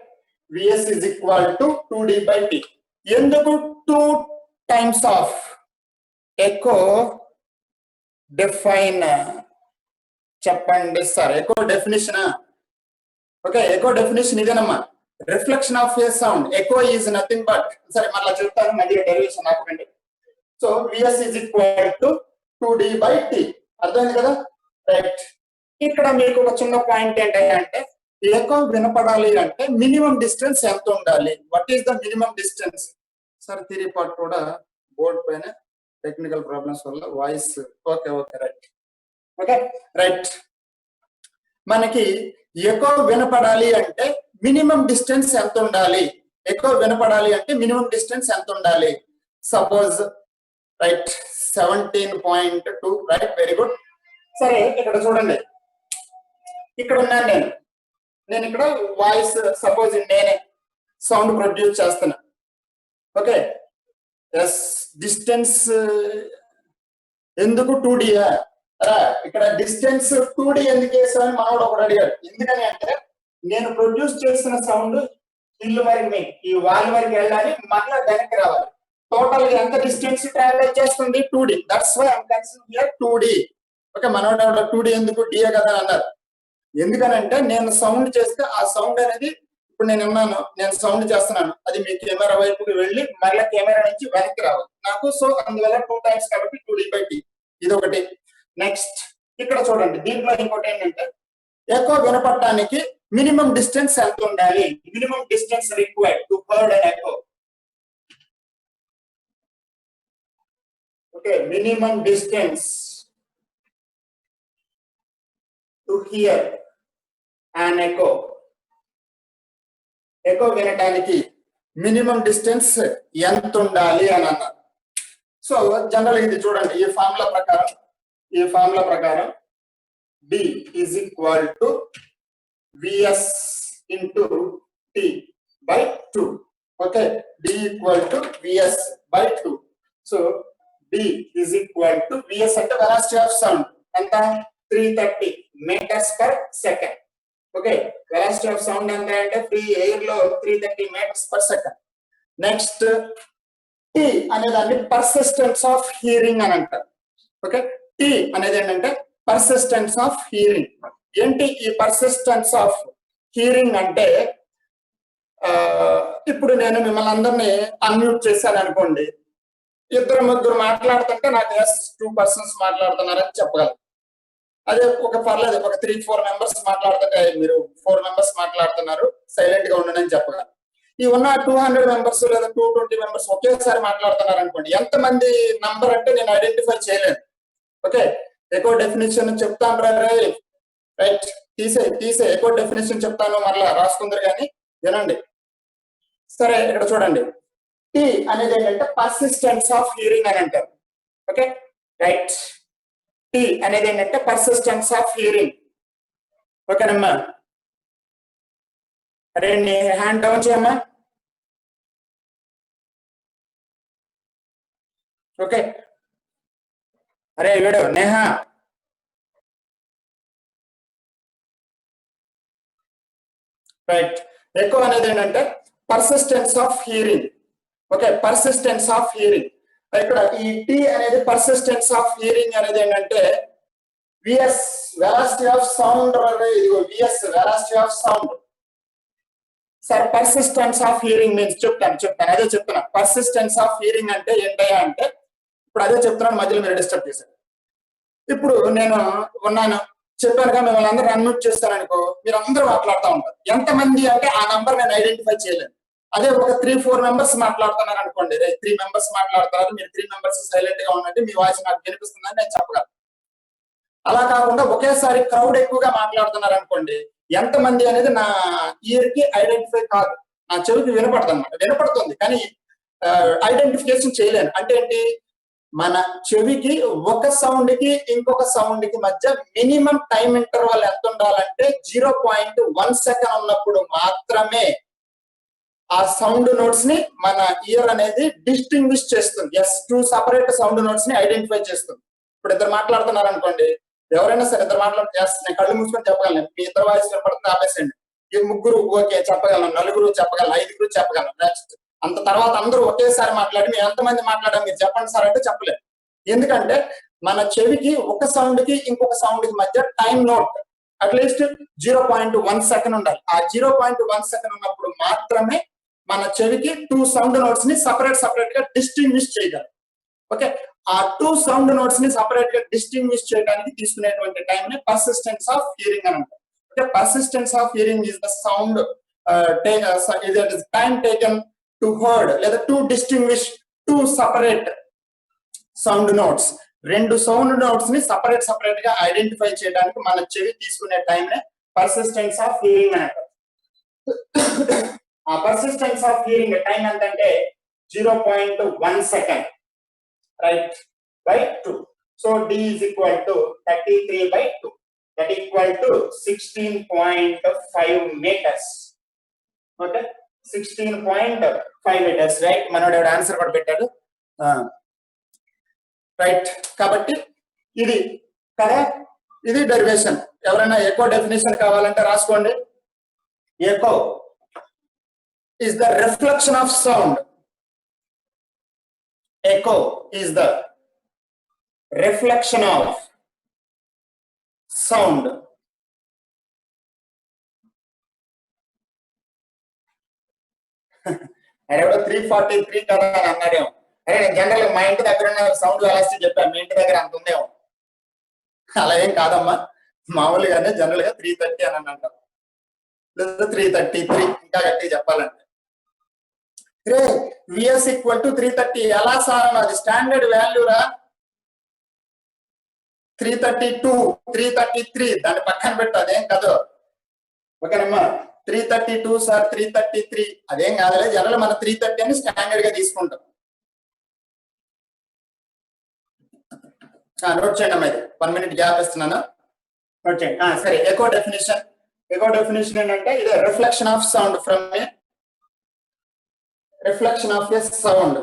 Vs is equal to 2D/T. ఎందుకు 2 times ఆఫ్ ఎకో డిఫైన్ చెప్పండి సార్. Echo definition. Okay, echo definition ఇదేనమ్మా, reflection of a sound. Echo is nothing but, సరే మళ్ళీ చెప్తాను, మధ్య డెరివేషన్ ఆపకండి. So VS is equal to 2d by T. అర్థమైంది కదా? రైట్. ఇక్కడ మీకు ఒక చిన్న పాయింట్ ఏంటంటే ఎకో వినపడాలి అంటే మినిమం డిస్టెన్స్ ఎంత ఉండాలి? What is the minimum distance? Sir theory part కూడా బోర్డ్ పైన టెక్నికల్ ప్రాబ్లమ్స్ వల్ల voice okay right. Okay right. మనకి ఎకో వినపడాలి అంటే మినిమం డిస్టెన్స్ ఎంత ఉండాలి? ఎకో వినపడాలి అంటే మినిమం డిస్టెన్స్ ఎంత ఉండాలి? Suppose right 17.2 right, very good. సరే ఇక్కడ చూడండి, ఇక్కడ ఉన్నాను నేను ఇక్కడ వాయిస్ సపోజ్ నేనే సౌండ్ ప్రొడ్యూస్ చేస్తున్నా. ఓకే ఎస్, డిస్టెన్స్ ఎందుకు 2D? ఇక్కడ డిస్టెన్స్ 2D ఎందుకు వేసామని మనోడు ఒకటి అడిగాడు. ఎందుకని అంటే నేను ప్రొడ్యూస్ చేసిన సౌండ్ ఇల్లు వరకు ఈ వాల్ వరకు వెళ్ళాలి, మళ్ళీ వెనక్కి రావాలి. టోటల్ గా ఎంత డిస్టెన్స్ ట్రావెల్ చేస్తుంది? 2D. That's why I'm considering here 2D. Okay, మనోడు 2D ఎందుకు D కదా అన్నారు. ఎందుకనంటే నేను సౌండ్ చేస్తే ఆ సౌండ్ అనేది ఇప్పుడు నేను సౌండ్ చేస్తున్నాను, అది మీ కెమెరా వైపుకి వెళ్ళి మళ్ళీ కెమెరా నుంచి వెనక్కి రావాలి నాకు. సో అందువల్ల 2 times కాబట్టి 2D బై T. ఇది ఒకటి. నెక్స్ట్ ఇక్కడ చూడండి, దీంట్లో ఇంకోటి ఏంటంటే ఎకో వినపడటానికి మినిమం డిస్టెన్స్ ఎంత ఉండాలి? Minimum distance required to heard and echo. Okay, minimum distance to hear and echo. Echo వినటానికి మినిమం డిస్టెన్స్ ఎంత ఉండాలి అని అన్నారు. సో జనరల్ ఇది చూడండి, ఈ ఫార్ములా ప్రకారం D is equal to Vs into T by 2. Okay, D equal to Vs by 2. So D is equal to Vs అంటే velocity of sound ఎంత? 330 meters per second. Okay, velocity of sound ఎంత అంటే free air లో 330 meters per second. Next T అనేదాన్ని persistence of hearing అని అంటారు. Okay, T అనేది ఏంటంటే పర్సిస్టెన్స్ ఆఫ్ హియరింగ్. ఏంటి ఈ పర్సిస్టెన్స్ ఆఫ్ హియరింగ్ అంటే, ఇప్పుడు నేను మిమ్మల్ని అందరినీ అన్మ్యూట్ చేశాను అనుకోండి, ఇద్దరు ముగ్గురు మాట్లాడుతుంటే నాకు 2 persons మాట్లాడుతున్నారని చెప్పగలను. అదే పర్లేదు ఒక 3-4 members మాట్లాడుతుంటే మీరు 4 members మాట్లాడుతున్నారు, సైలెంట్ గా ఉండండి అని చెప్పగలను. ఈ ఉన్న 200 members లేదా 220 members ఒకేసారి మాట్లాడుతున్నారు అనుకోండి, ఎంతమంది నంబర్ అంటే నేను ఐడెంటిఫై చేయలేను. ఓకే, ఎకో డెఫినేషన్ చెప్తాను రైట్, తీసే ఎకో డెఫినేషన్ చెప్తాను, మరలా రాసుకుందరు కానీ వినండి. సరే ఇక్కడ చూడండి, T అనేది ఏంటంటే పర్సిస్టెన్స్ ఆఫ్ హియరింగ్ అని అంటారు. ఓకే రైట్, T అనేది ఏంటంటే పర్సిస్టెన్స్ ఆఫ్ హియరింగ్. ఓకేనమ్మా, అరే నీ హ్యాండ్ డౌన్ చేయమ్మా. ఓకే, అరే వీడు నేహా. రైట్, ఎకో అనేది ఏంటంటే persistence of hearing. Okay, persistence of hearing. ఇక్కడ ఈ T అనేది పర్సిస్టెన్స్ ఆఫ్ హియరింగ్ అనేది ఏంటంటే విఎస్ వెలాసిటీ ఆఫ్ సౌండ్. ఇదిగో VS velocity of sound. Sir persistence of hearing means అదే చెప్తున్నా. పర్సిస్టెన్స్ ఆఫ్ హియరింగ్ అంటే ఏంటయ్యా అంటే, ఇప్పుడు అదే చెప్తున్నాను, మధ్యలో మీరు డిస్టర్బ్ చేశారు. ఇప్పుడు నేను చెప్పానుగా, మిమ్మల్ని అందరూ అన్మ్యూట్ చేస్తాను అనుకో, మీరు అందరూ మాట్లాడుతూ ఉంటారు. ఎంతమంది అంటే ఆ నంబర్ నేను ఐడెంటిఫై చేయలేను. అదే ఒక 3-4 members మాట్లాడుతున్నారు అనుకోండి, 3 members మాట్లాడుతున్నారు, మీరు 3 members సైలెంట్ గా ఉండండి, మీ వాయిస్ నాకు వినిపిస్తుందని నేను చెప్పగలను. అలా కాకుండా ఒకేసారి క్రౌడ్ ఎక్కువగా మాట్లాడుతున్నారు అనుకోండి, ఎంతమంది అనేది నా ఇయర్ కి ఐడెంటిఫై కాదు, నా చెవికి వినపడుతుంది కానీ ఐడెంటిఫికేషన్ చేయలేను. అంటే ఏంటి, మన చెవికి ఒక సౌండ్ కి ఇంకొక సౌండ్ కి మధ్య మినిమం టైం ఇంటర్వల్ ఎంత ఉండాలంటే 0.1 సెకండ్ ఉన్నప్పుడు మాత్రమే ఆ సౌండ్ నోట్స్ ని మన ఇయర్ అనేది డిస్టింగ్విష్ చేస్తుంది. 2 separate సౌండ్ నోట్స్ ని ఐడెంటిఫై చేస్తుంది. ఇప్పుడు ఇద్దరు మాట్లాడుతున్నారు అనుకోండి, ఎవరైనా సరే ఇద్దరు నేను కళ్ళు మూసుకొని చెప్పగలను, మీ ఇద్దరు వాయిస్ వినపడుతుంది ఆపేసండి. ఈ ముగ్గురు ఓకే చెప్పగలను, నలుగురు చెప్పగలను, 5గురు చెప్పగలను. నెక్స్ట్ అంత తర్వాత అందరూ ఒకేసారి మాట్లాడి మీరు ఎంతమంది మాట్లాడారు మీరు చెప్పండి సార్ అంటే చెప్పలేదు. ఎందుకంటే మన చెవికి ఒక సౌండ్ కి ఇంకొక సౌండ్ కి మధ్య టైం నోట్ అట్లీస్ట్ 0.1 సెకండ్ ఉండాలి. ఆ 0.1 సెకండ్ ఉన్నప్పుడు మాత్రమే మన చెవికి 2 సౌండ్ నోట్స్ ని సపరేట్ గా డిస్టింగ్విష్ చేయగలరు. ఓకే, ఆ టూ సౌండ్ నోట్స్ ని సపరేట్ గా డిస్టింగ్విష్ చేయడానికి తీసుకునేటువంటి టైం ని పర్సిస్టెన్స్ ఆఫ్ హియరింగ్ అని అంటారు. Okay, persistence of hearing is the sound time taken to heard లేదా to distinguish two separate sound notes. రెండు సౌండ్ నోట్స్ ని సపరేట్ గా ఐడెంటిఫై చేయడానికి మన చెవి తీసుకునే టైం ని పర్సిస్టెన్స్ ఆఫ్ హియరింగ్ అని అంటారు. ఆ పర్సిస్టెన్స్ ఆఫ్ హియరింగ్ టైం ఎంతంటే 0.1 second, right, by 2. So D is equal to 33 by 2, that equal to 16.5 meters. Okay, 16.5 meters, right? మనోడు ఆన్సర్ కూడా పెట్టాడు, రైట్. కాబట్టి ఇది కదా, ఇది డెరివేషన్. ఎవరైనా ఎకో డెఫినేషన్ కావాలంటే రాసుకోండి. Echo is the reflection of sound. Echo is the reflection of sound. అరే 343 కదా అని అన్నాడేమో. అరే జనరల్ మా ఇంటి దగ్గర సౌండ్ వెలాసిటీ చెప్పాను, మీ ఇంటి దగ్గర అంత ఉందేమో. అలా ఏం కాదమ్మా, మామూలుగానే జనరల్ గా 330 అని అంటాం, లేదా 333 ఇంకా గట్టి చెప్పాలంటే. రే విఎస్ ఈక్వల్ టు 330 ఎలా సార్ అన్నది స్టాండర్డ్ వాల్యూ రా. 332 333 దాన్ని పక్కన పెట్టు, అదేం కాదు. ఓకేనమ్మా, 332 సార్ 333 అదేం కాదులే, జనరల్ మన 330 అని స్టాండర్డ్ గా తీసుకుంటాం. నోట్ చేయండి అమ్మా, ఇది 1 minute గ్యాప్ ఇస్తున్నాను, నోట్ చేయండి. సరే, ఎకో డెఫినేషన్. ఎకో డెఫినేషన్ ఏంటంటే ఇది reflection of sound from A reflection of a sound.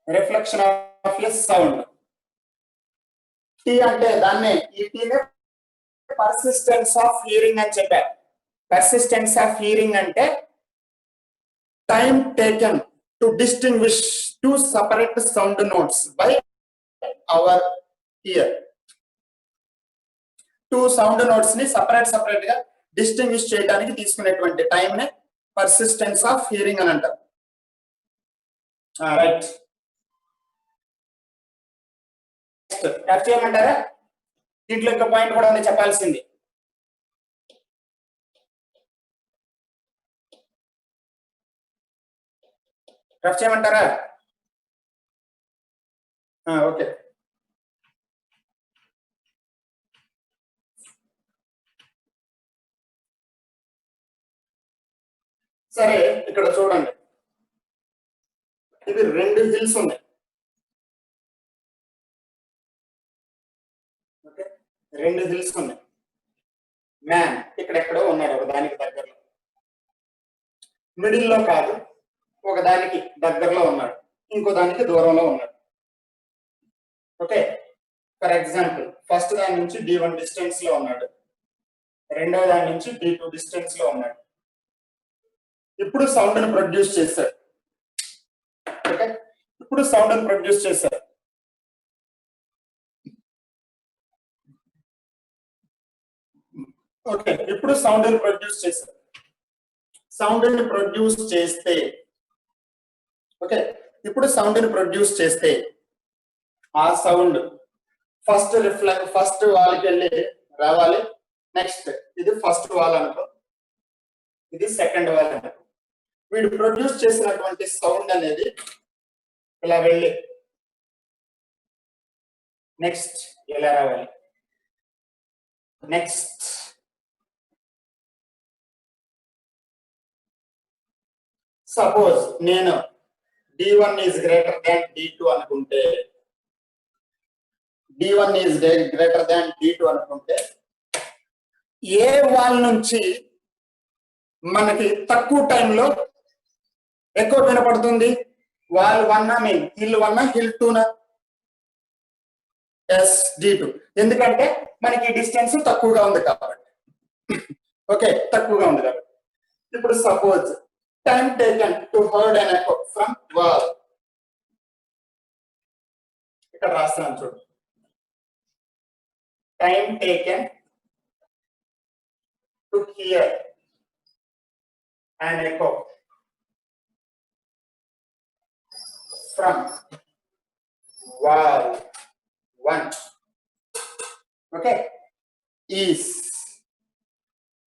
Reflection of a sound. T అంటే దాన్ని ఈ T నే పర్సిస్టెన్స్ ఆఫ్ హియరింగ్ అని చెప్పారు. పర్సిస్టెన్స్ ఆఫ్ హియరింగ్ అంటే time taken to distinguish two separate sound notes by our year. Two sound notes ని separate గా distinguish చేయడానికి తీసుకునేటువంటి టైం నే పర్సిస్టెన్స్ ఆఫ్ హియరింగ్ అని అంటారు. రైట్, రఫ్ చేయమంటారా? దీంట్లో ఇంకా పాయింట్ కూడా ఉంది చెప్పాల్సింది. రఫ్ చేయమంటారా? ఓకే, సరే. ఇక్కడ చూడండి, ఇది 2 హిల్స్ ఉన్నాయి. ఓకే, 2 హిల్స్ ఉన్నాయి. మ్యాన్ ఇక్కడెక్కడో ఉన్నాడు, ఒక దానికి దగ్గరలో, మిడిల్ లో కాదు, ఒక దానికి దగ్గరలో ఉన్నాడు, ఇంకో దానికి దూరంలో ఉన్నాడు. ఓకే, ఫర్ ఎగ్జాంపుల్ ఫస్ట్ దాని నుంచి D1 డిస్టెన్స్ లో ఉన్నాడు, రెండవ దాని నుంచి D2 డిస్టెన్స్ లో ఉన్నాడు. ఇప్పుడు సౌండ్ ని ప్రొడ్యూస్ చేశారు. ఓకే, ఇప్పుడు సౌండ్ ని ప్రొడ్యూస్ చేశారు. ఓకే, ఇప్పుడు సౌండ్ ని ప్రొడ్యూస్ చేశారు. సౌండ్ ని ప్రొడ్యూస్ చేస్తే, ఓకే, ఇప్పుడు సౌండ్ ని ప్రొడ్యూస్ చేస్తే ఆ సౌండ్ ఫస్ట్ వాల్కి వెళ్ళి రావాలి. నెక్స్ట్ ఇది ఫస్ట్ వాల్ అనుకో, ఇది సెకండ్ వాల్ అనుకో. వీడు ప్రొడ్యూస్ చేసినటువంటి సౌండ్ అనేది ఇలా వెళ్ళి నెక్స్ట్ ఇలా రావాలి. నెక్స్ట్ సపోజ్ నేను D1 is greater than D2 అనుకుంటే, D1 is greater than D2 అనుకుంటే, ఏ వాల్ నుంచి మనకి తక్కువ టైంలో ఎక్కువ వినపడుతుంది? వాల్ 1 హిల్ 1 హిల్ 2 ఎస్ D2. ఎందుకంటే మనకి డిస్టెన్స్ తక్కువగా ఉంది కాబట్టి. ఓకే, తక్కువగా ఉంది కాబట్టి. ఇప్పుడు suppose time taken to heard an echo from wall, ఇక్కడ రాస్తున్నాను చూడు. Time taken to hear an echo from wall 1, okay, is,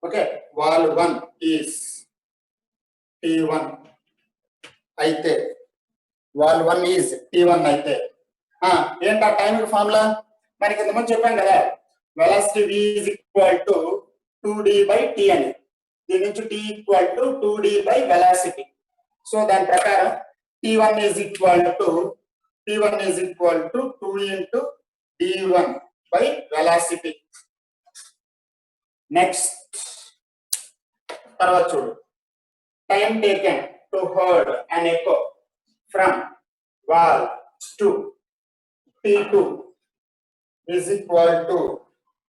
okay, wall 1 is T1 అయితే wall 1 is T1 అయితే ఏంటి ఆ టైం ఫార్ములా మనకి ఇంతకుముందు చెప్పాం కదా, velocity v is equal to 2d by t అని, దీని నుంచి t equal to 2d by velocity. So దాని ప్రకారం T1 is equal to 2 into d1 by velocity. Next తర్వాత చూడు, time taken to hold an echo from wall to T2 is equal to,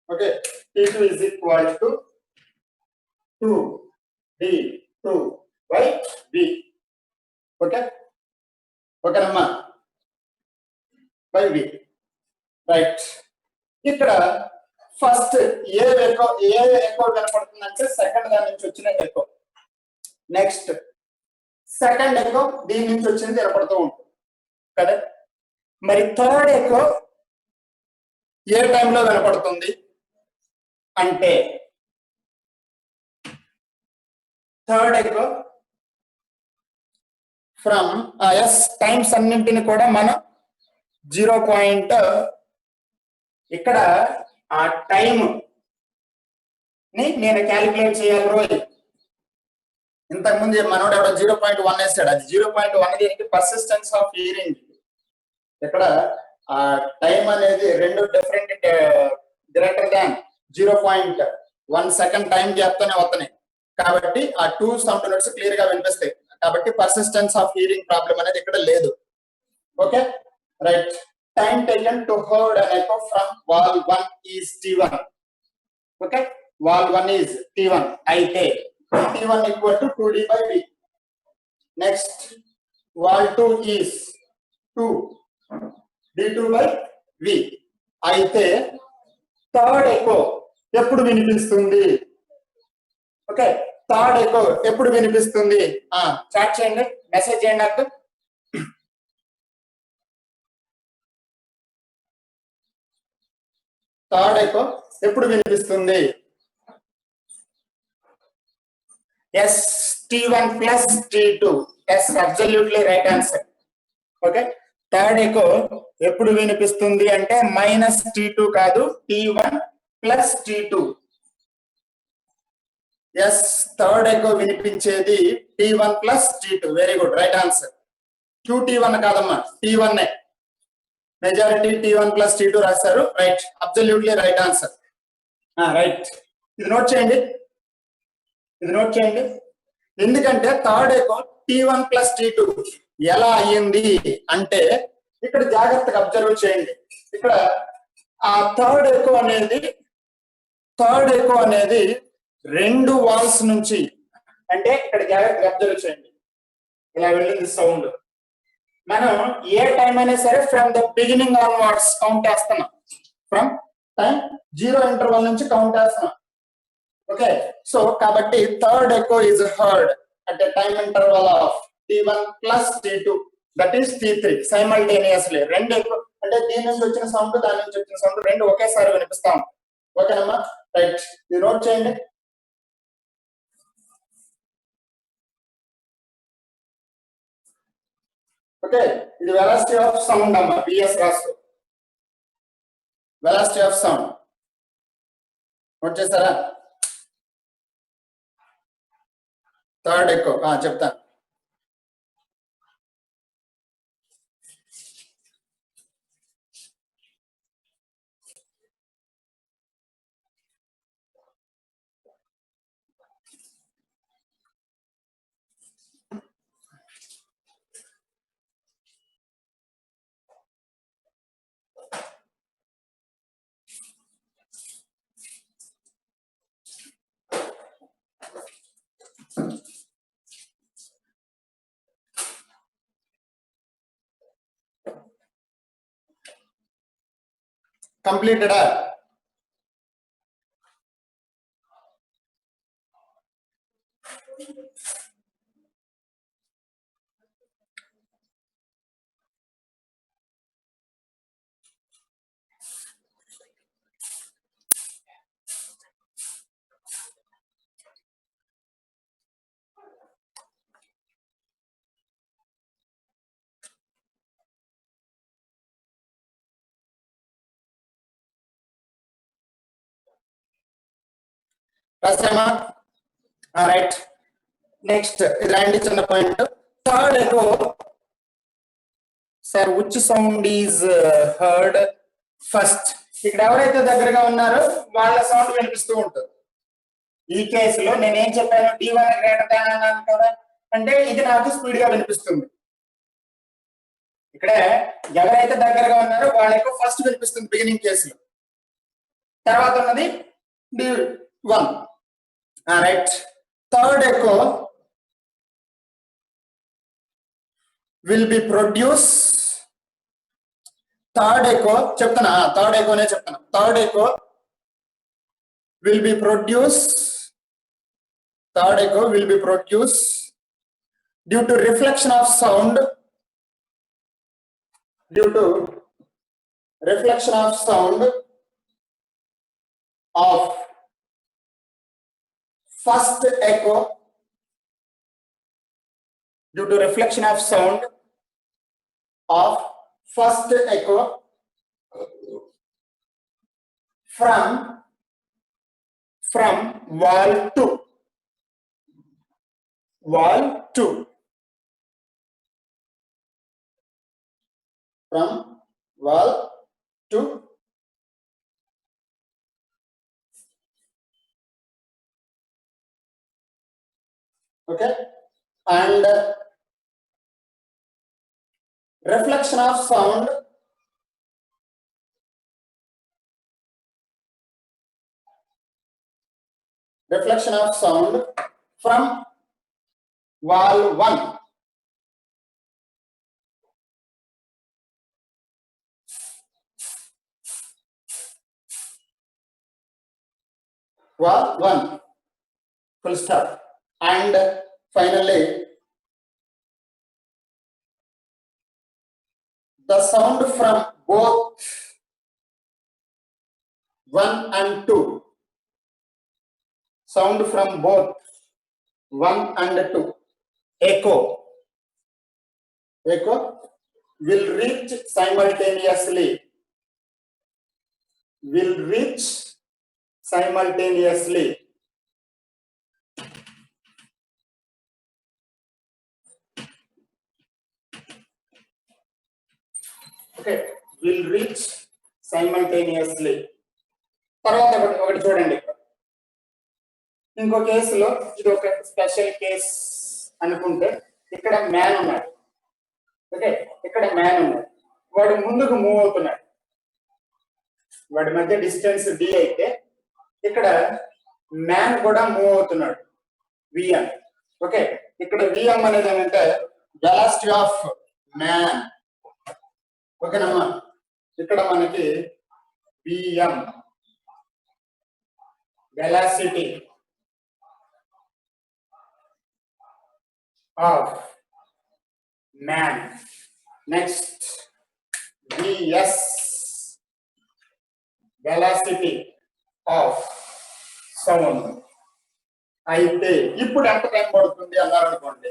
okay, T2 is equal to 2d2 by v, okay, okay నమ్మా, by v, right. ఇక్కడ first ఏ echo కనపడుతుందంటే second దాని నుంచి వచ్చిన echo, next second echo దీని నుంచి వచ్చింది కనపడుతూ ఉంటుంది కదా. మరి థర్డ్ ఎకో ఏ టైంలో కనపడుతుంది అంటే, థర్డ్ ఎకో ఫ్రమ్ ఎస్ టైమ్స్ అన్నింటిని కూడా మనం 0. ఇక్కడ ఆ టైం ని నేను క్యాలిక్యులేట్ చేయాలి రోజు. ఇంతకుముందు మనోడు ఎవడో 0.1 వేస్తాడు, అది 0.1 దీనికి పర్సిస్టెన్స్ ఆఫ్ హియరింగ్. ఇక్కడ ఆ టైం అనేది రెండు different greater than 0.1 second time గ్యాప్తోనే వస్తున్నాయి కాబట్టి ఆ 2 సౌండ్ నోట్స్ క్లియర్ గా వినిపిస్తాయి కాబట్టి పర్సిస్టెన్స్ ఆఫ్ హియరింగ్ ప్రాబ్లం అనేది ఇక్కడ లేదు. Okay right. Time taken to hold an echo from wall 1 is T1. Okay, wall 1 is T1 అయితే T1 equal to 2d by v. Next wall 2 is 2 d2 by v అయితే third echo ఎప్పుడు వినిపిస్తుంది? Okay, third echo ఎప్పుడు వినిపిస్తుంది? Chat చేయండి, message చేయండి నాకు. Third echo ఎప్పుడు వినిపిస్తుంది? Yes, T1 plus T2. Yes, absolutely right answer. Okay, third echo ఎప్పుడు వినిపిస్తుంది అంటే -T2 కాదు, T1 plus T2. Yes, third echo వినిపించేది T1 plus T2. Very good, right answer. 2T1 కాదమ్మా, T1 majority T1 plus T2 రాస్తారు. Right, absolutely right answer. Right, ఇది note చేయండి, ఇది నోట్ చేయండి. ఎందుకంటే third echo T1 plus T2 ఎలా అయ్యింది అంటే ఇక్కడ జాగ్రత్తగా అబ్జర్వ్ చేయండి. ఇక్కడ ఆ థర్డ్ ఎకో అనేది రెండు వాల్స్ నుంచి, అంటే ఇక్కడ జాగ్రత్తగా అబ్జర్వ్ చేయండి, ఇలా వెళ్ళింది సౌండ్. మనం ఏ టైం అయినా సరే from the beginning onwards count చేస్తున్నాం, ఫ్రమ్ టైం 0 ఇంటర్వల్ నుంచి కౌంట్ చేస్తున్నాం. ఓకే, సో కాబట్టి third echo is heard at a time interval of T1 plus T2, that is T3 simultaneously. రెండు ఎకో అంటే దీని నుంచి వచ్చిన సౌండ్ దాని నుంచి వచ్చిన సౌండ్ రెండు ఒకేసారి వినిపిస్తా ఉంటాయి. ఓకేనమ్మా, రైట్, ఇది నోట్ చేయండి. ఓకే, ఇది వెలాసిటీ ఆఫ్ సౌండ్ అమ్మా, VS రాసుకో, వెలాసిటీ ఆఫ్ సౌండ్. నోట్ చేస్తారా? థర్డ్ ఎకో చెప్తాను. Completed. రాసామా? రైట్. నెక్స్ట్ ఇలాంటి చిన్న point. Third echo sir which sound is heard first. ఇక్కడ ఎవరైతే దగ్గరగా ఉన్నారో వాళ్ళ సౌండ్ వినిపిస్తూ ఉంటుంది. ఈ కేసులో నేనేం చెప్పాను, D1 గ్రేటర్ దాన్ అన్నాను కదా, అంటే ఇది నాకు స్పీడ్ గా వినిపిస్తుంది. ఇక్కడ ఎవరైతే దగ్గరగా ఉన్నారో వాళ్ళకు ఫస్ట్ వినిపిస్తుంది బిగినింగ్ కేసులో. తర్వాత ఉన్నది D1. Right. Third echo will be produce. Third echo చెప్తానా, థర్డ్ ఎకోనే చెప్తాను. Third echo will be produce. Third echo will be produced due to reflection of sound. Due to reflection of sound of first echo. Due to reflection of sound of first echo from wall 2. Wall 2. From wall 2. Okay. And reflection of sound from wall 1. Wall 1. Full stop. And finally the sound from both 1 and 2. Sound from both 1 and 2. Echo will reach simultaneously. Okay, will reach simultaneously. తర్వాత ఒకటి చూడండి. ఇంకో కేసులో ఇది ఒక special case అనుకుంటే, ఇక్కడ man ఉన్నాడు. ఓకే, ఇక్కడ మ్యాన్ ఉన్నాడు. వాడు ముందుకు మూవ్ అవుతున్నాడు. వాడి మధ్య డిస్టెన్స్ D అయితే ఇక్కడ మ్యాన్ కూడా మూవ్ అవుతున్నాడు, Vm. ఓకే, ఇక్కడ Vm అనేది ఏమంటే వెలాసిటీ ఆఫ్ మ్యాన్. ఓకేనమ్మా, ఇక్కడ మనకి Vm velocity of man. Next Vs velocity of sound. అయితే ఇప్పుడు ఎంత టైం పడుతుంది అన్నారు అనుకోండి,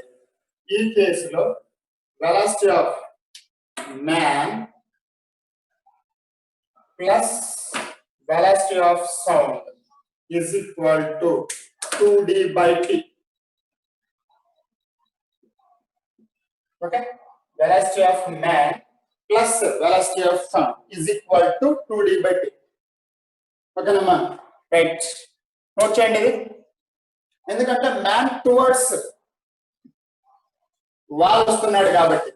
ఈ కేసులో velocity of man plus velocity of sound is equal to 2d/t. Okay, velocity of man plus velocity of sound is equal to 2d/t. Okay namma, right. Note cheyandi idi, endukante man towards wall vastunnadu kabatti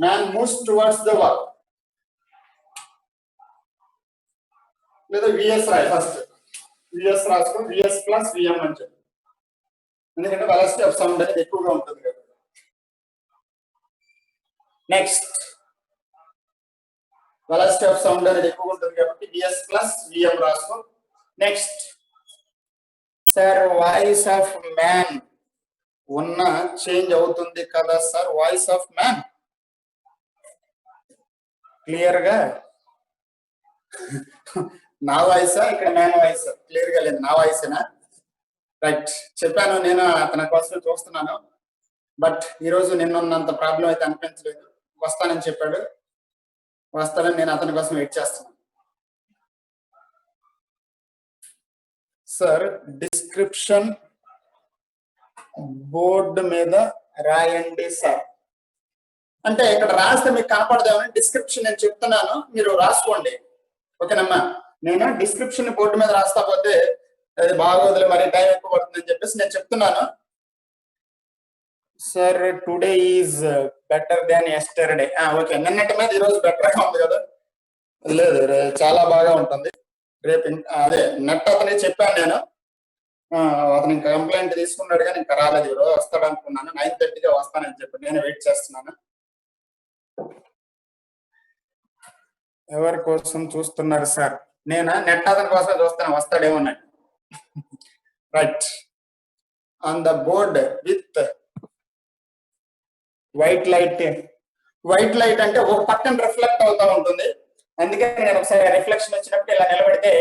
man moves towards the wall. లేదా Vs రాయి, first Vs రాసుకొని Vs plus Vm అని చెప్పి, ఎందుకంటే velocity of sound అనేది ఎక్కువగా ఉంటుంది కదా. నెక్స్ట్ వెలాసిటీ ఆఫ్ సౌండ్ అనేది ఎక్కువగా ఉంటుంది కాబట్టి Vs ప్లస్ Vm రాసుకో. Next sir voice of man ఉన్న చేంజ్ అవుతుంది కదా sir. Voice of man clear గా నా వాయిసా, ఇక్కడ మ్యాన్ వాయిస్ క్లియర్ గా లేదు, నా వాయిసేనా? రైట్, చెప్పాను నేను అతని కోసం చూస్తున్నాను, బట్ ఈరోజు నిన్నున్నంత ప్రాబ్లం అయితే అనిపించలేదు. వస్తానని చెప్పాడు, వస్తానని నేను అతని కోసం వెయిట్ చేస్తున్నాను. సార్ డిస్క్రిప్షన్ బోర్డు మీద రాయండి సార్. అంటే ఇక్కడ రాస్తే మీకు కనపడదేమని డిస్క్రిప్షన్ నేను చెప్తున్నాను, మీరు రాసుకోండి. ఓకేనమ్మా, నేను డిస్క్రిప్షన్ బోర్డు మీద రాస్తా పోతే అది బాగోదులే, మరి టైం ఎక్కువ పడుతుందని చెప్పేసి నేను చెప్తున్నాను. Sir today is better than yesterday. Okay, నిన్నటి మీద ఈరోజు బెటర్ గా ఉంది కదా? లేదు, చాలా బాగా ఉంటుంది రేపు. అదే నెట్ అతనికి చెప్పాను నేను, అతను ఇంకా కంప్లైంట్ తీసుకున్నాడు కానీ ఇంకా రాలేదు. ఈరోజు వస్తాడు అనుకున్నాను, 9:30గా వస్తానని చెప్పి నేను వెయిట్ చేస్తున్నాను. ఎవరి కోసం చూస్తున్నారు సార్? నేను నెట్ అతని కోసం చూస్తాను, వస్తాడేమోనండి. Right, on the board with white light. White light అంటే ఒక పక్కన రిఫ్లెక్ట్ అవుతూ ఉంటుంది, అందుకని నేను ఒకసారి రిఫ్లెక్షన్ వచ్చినప్పుడు ఇలా నిలబెడితే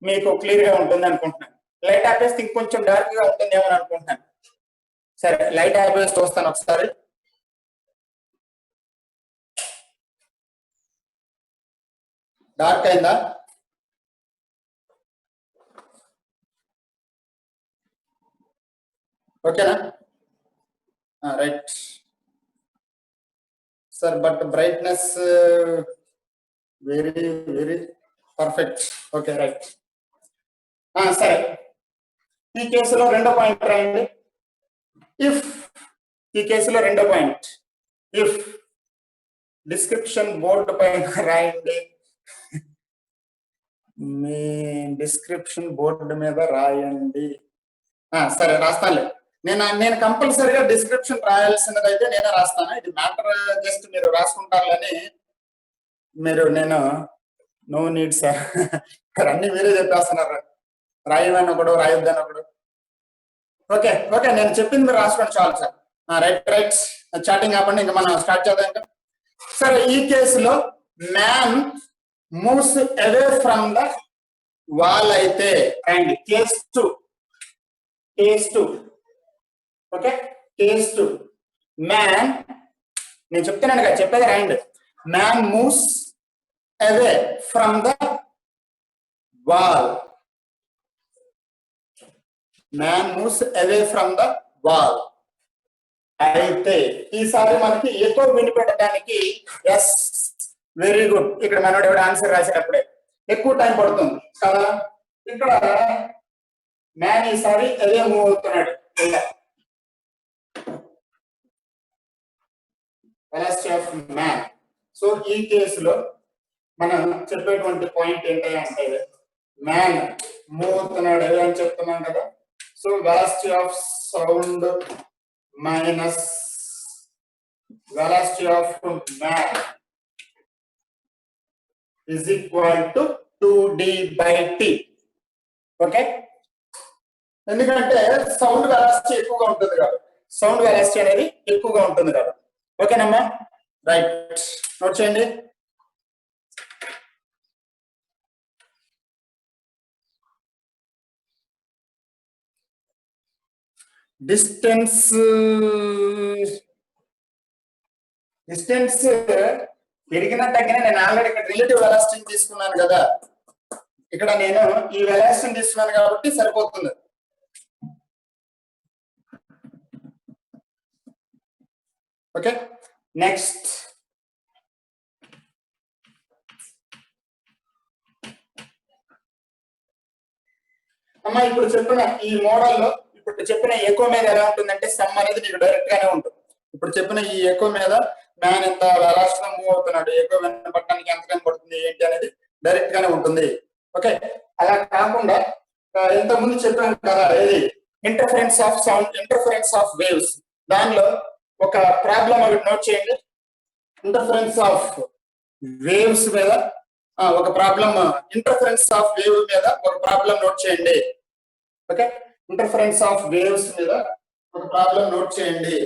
మీకు క్లియర్ గా ఉంటుంది అనుకుంటున్నాను. లైట్ ఆపేస్తే ఇంకొంచెం డార్క్ గా ఉంటుందేమో అనుకుంటున్నాను. సరే, లైట్ ఆపేసి చూస్తాను ఒకసారి. డార్క్ అయిందా? ఓకేనా? Right sir, but brightness very very perfect. Okay, right. సరే, ఈ కేసులో రెండో పాయింట్ రాయండి. ఇఫ్, ఈ కేసులో రెండో పాయింట్ ఇఫ్ డిస్క్రిప్షన్ బోర్డు పైన రాయండి. మీ డిస్క్రిప్షన్ బోర్డు మీద రాయండి. సరే, రాస్తానులే. నేను కంపల్సరీగా డిస్క్రిప్షన్ రాయాల్సినది అయితే నేనే రాస్తాను. ఇది మ్యాటర్ జస్ట్ మీరు రాసుకుంటారని మీరు, నేను నో నీడ్ సార్ అన్ని మీరే చెప్పేస్తున్నారు. రాయమని ఒకడు, రాయొద్దని ఒకడు. ఓకే ఓకే, నేను చెప్పింది మీరు రాసుకోండి చాలు సార్. రైట్ రైట్, చాటింగ్ ఆపండి, ఇంకా మనం స్టార్ట్ చేద్దాం. ఇంకా సరే, ఈ కేసులో man moves away from the wall అయితే and case 2. Okay, case 2 man, నేను చెప్తున్నాను కదా, చెప్పేది రాయండి. Man moves away from the wall. Man moves away from the wall అయితే ఈసారి మనకి ఎక్కువ వినిపెట్టడానికి ఎస్, వెరీ గుడ్. ఇక్కడ మనోడు ఎవరు ఆన్సర్ రాసేటప్పుడే ఎక్కువ టైం పడుతుంది కదా. ఇక్కడ మ్యాన్ ఈసారి అదే మూవ్ అవుతున్నాడు. Velocity of man. సో ఈ కేసులో మనం చెప్పేటువంటి పాయింట్ ఏంటంటే మ్యాన్ మూవ్ అవుతున్నాడు అని చెప్తున్నాం కదా. So velocity of sound minus velocity of man is equal to 2d by t. Okay, ఎందుకంటే సౌండ్ వెలాసిటీ ఎక్కువగా ఉంటుంది కాబట్టి, సౌండ్ వెలాసిటీ అనేది ఎక్కువగా ఉంటుంది కాబట్టి. ఓకేనమ్మా, రైట్, నోట్ చేయండి. డిస్టెన్స్ పెరిగిన తగ్గిన, నేను ఆల్రెడీ ఇక్కడ రిలేటివ్ వెలాసిటీ తీసుకున్నాను కదా. ఇక్కడ నేను ఈ వెలాసిటీ తీసుకున్నాను కాబట్టి సరిపోతుంది. ఓకే, నెక్స్ట్ అమ్మా, ఇప్పుడు చెప్పిన ఈ మోడల్లో, ఇప్పుడు చెప్పిన ఎకో మీద ఎలా ఉంటుందంటే సమ్ అనేది నీకు డైరెక్ట్ గానే ఉంటుంది. ఇప్పుడు చెప్పిన ఈ ఎకో మీద మ్యాన్ ఎంత వెలాసిటీగా మూవ్ అవుతున్నాడు, ఎకో వినపడటానికి ఎంత టైం పడుతుంది ఏంటి అనేది డైరెక్ట్ గానే ఉంటుంది. ఓకే, అలా కాకుండా ఇంత ముందు చెప్పాను కదా, ఏది interference of sound, interference of waves, దానిలో ఒక ప్రాబ్లం ఒకటి నోట్ చేయండి. ఇంటర్ఫరెన్స్ ఆఫ్ వేవ్స్ మీద ఒక ప్రాబ్లం, ఇంటర్ఫరెన్స్ ఆఫ్ వేవ్ మీద ఒక ప్రాబ్లం నోట్ చేయండి. ఓకే, ఇంటర్ఫరెన్స్ ఆఫ్ వేవ్స్ మీద ఒక ప్రాబ్లం నోట్ చేయండి.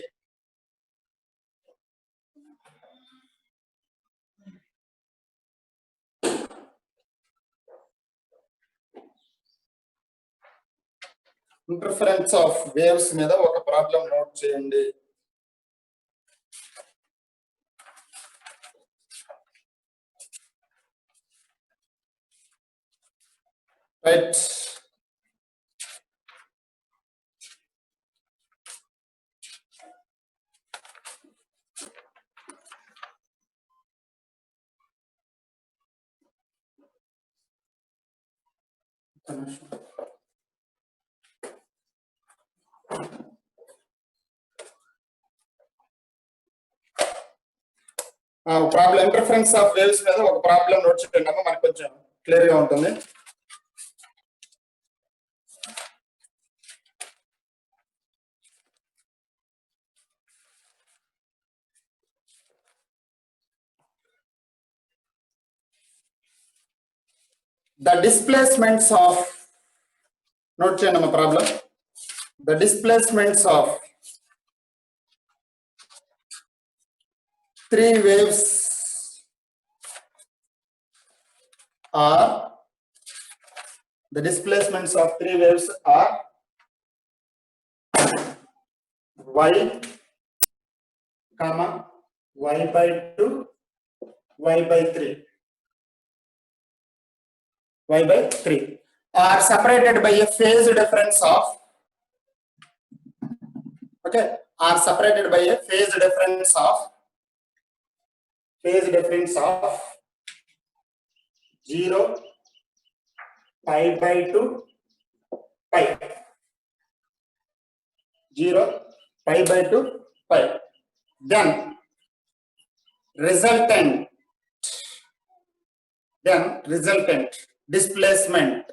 ఇంటర్ఫరెన్స్ ఆఫ్ వేవ్స్ మీద ఒక ప్రాబ్లం నోట్ చేయండి. Right, problem interference of waves మీద ఒక ప్రాబ్లం నోట్ చేయండి అమ్మా, మనకు కొంచెం క్లియర్ గా ఉంటుంది. The displacements of, note చేయండి అమ్మా problem, the displacements of three waves are, the displacements of three waves are y comma y by 2 y by 3 y by 3 are separated by a phase difference of, okay, are separated by a phase difference of 0 pi by 2 pi, 0 pi by 2 pi. Then resultant displacement,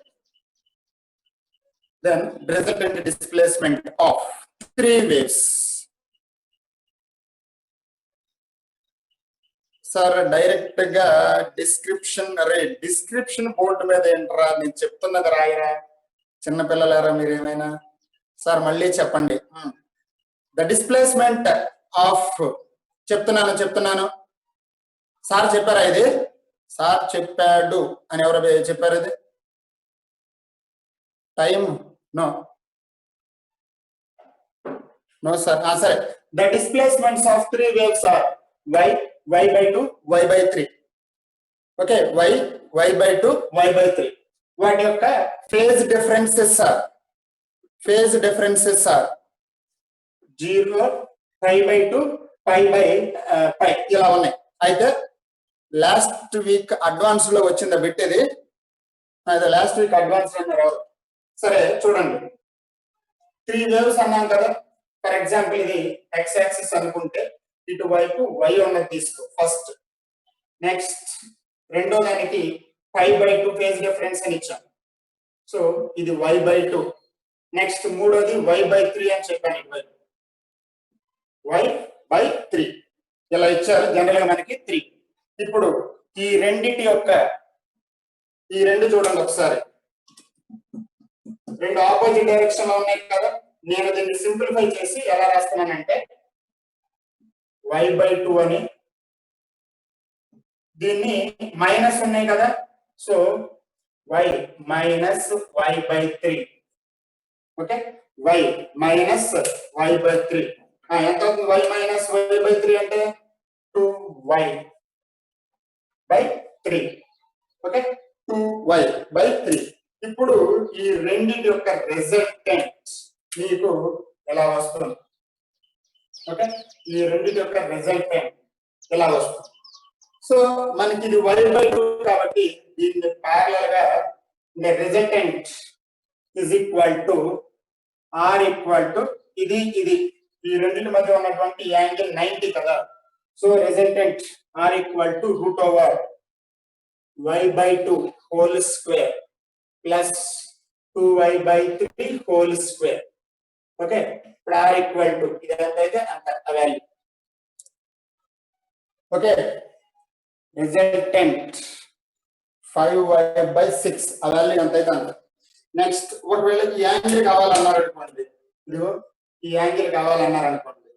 then resultant displacement of three waves. Sir direct గా description board మీద ఏంట్రా నేను చెప్తున్నది రాయరా, చిన్నపిల్లలారా మీరు ఏమైనా, sir మళ్ళీ చెప్పండి. The displacement of, చెప్తున్నాను సార్ చెప్పారా ఇది, సార్ చెప్పాడు అని ఎవరు చెప్పారు ఇది, టైం నో సార్, సరే. The displacements of three waves are y by 2 y by 3, okay, y by 2 y by 3. వాటి యొక్క phase differences are 0 pi by 2 pi by pi ఇలా ఉన్నాయి. అయితే లాస్ట్ వీక్ అడ్వాన్స్ లో వచ్చింది బిట్ ఇది, లాస్ట్ వీక్ అడ్వాన్స్ అన్నారు. సరే చూడండి, 3 వేవ్స్ అన్నాం కదా. ఫర్ ఎగ్జాంపుల్ ఇది x యాక్సిస్ అనుకుంటే ఇటువైపు y ఉన్నది తీసుకో ఫస్ట్. నెక్స్ట్ రెండో దానికి pi by 2 ఫేజ్ డిఫరెన్స్ అని ఇచ్చాం, సో ఇది y by 2. నెక్స్ట్ మూడోది y by 3 అని చెప్పాను, ఇటువైపు y by 3 ఇలా ఇచ్చారు జనరల్ గా మనకి 3. ఇప్పుడు ఈ రెండిటి యొక్క ఈ రెండు చూడండి ఒకసారి, రెండు ఆపోజిట్ డైరెక్షన్ లో ఉన్నాయి కదా. నేను దీన్ని సింప్లిఫై చేసి ఎలా రాస్తున్నానంటే y by 2 అని, దీన్ని మైనస్ ఉన్నాయి కదా, so y minus y by 3, okay, y minus y by 3. ఎంత అవుతుంది y మైనస్ y by 3 అంటే 2y by 3, okay, 2y by 3. ఇప్పుడు ఈ రెండింటి యొక్క రిజల్టెంట్ మీకు ఎలా వస్తుంది, ఓకే, ఈ రెండింటి యొక్క రిజల్టెంట్ ఎలా వస్తుంది. సో మనకి ఇది y by 2 కాబట్టి దీన్ని ప్యారలల్ గా resultant is equal to r equal to ఇది ఈ రెండింటి మధ్య ఉన్నటువంటి యాంగిల్ 90 కదా. So resultant r equal to root over y by 2 whole square plus 2y by 3 whole square, okay. ఇప్పుడు r ఈక్వల్ టు ఇది ఎంతైతే అంత value, okay. Resultant 5y by 6 ఆ వాల్యూ ఎంతైతే అంత. నెక్స్ట్ ఒకవేళ ఈ యాంగిల్ కావాలన్నారు అనుకోండి, ఇదిగో ఈ యాంగిల్ కావాలన్నారు అనుకోండి,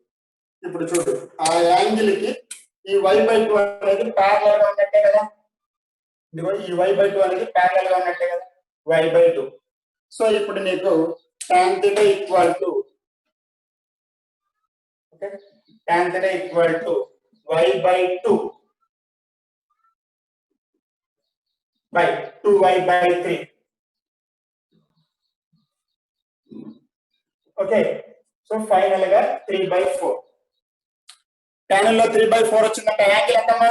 ఇప్పుడు చూడు ఆ యాంగిల్ కి ఈ y by 2 అనేది ప్యారలల్ గా ఉన్నట్టే కదా, ఇదిగో ఈ y by 2 అనేది ప్యారలల్ గా ఉన్నట్టే కదా y by 2. సో ఇప్పుడు నీకు tan theta equal to, okay, tan theta equal to y by 2 by 2y by 3, okay. So final గా 3/4. tan లో 3/4 వచ్చిందంటే యాంగిల్ ఎంతమ్మా,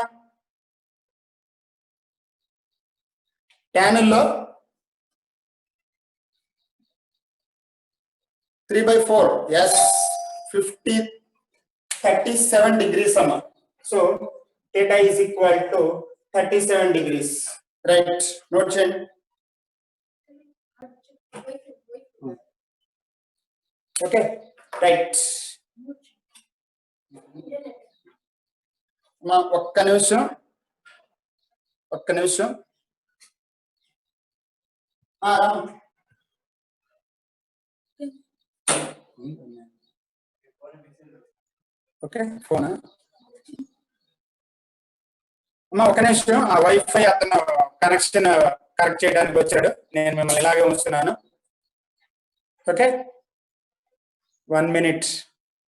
tan లో 3/4. Yes, 37 degrees. So theta is equal to 37 degrees. Right. Note change. Okay. Right. ఒక్క నిమిషం. Okay, ఫోనా అమ్మా? ఒక నిమిషం. ఆ వైఫై అతను కనెక్షన్ కరెక్ట్ చేయడానికి వచ్చాడు. నేను మిమ్మల్ని ఇలాగే ఉంచుతున్నాను. Okay, 1 minute.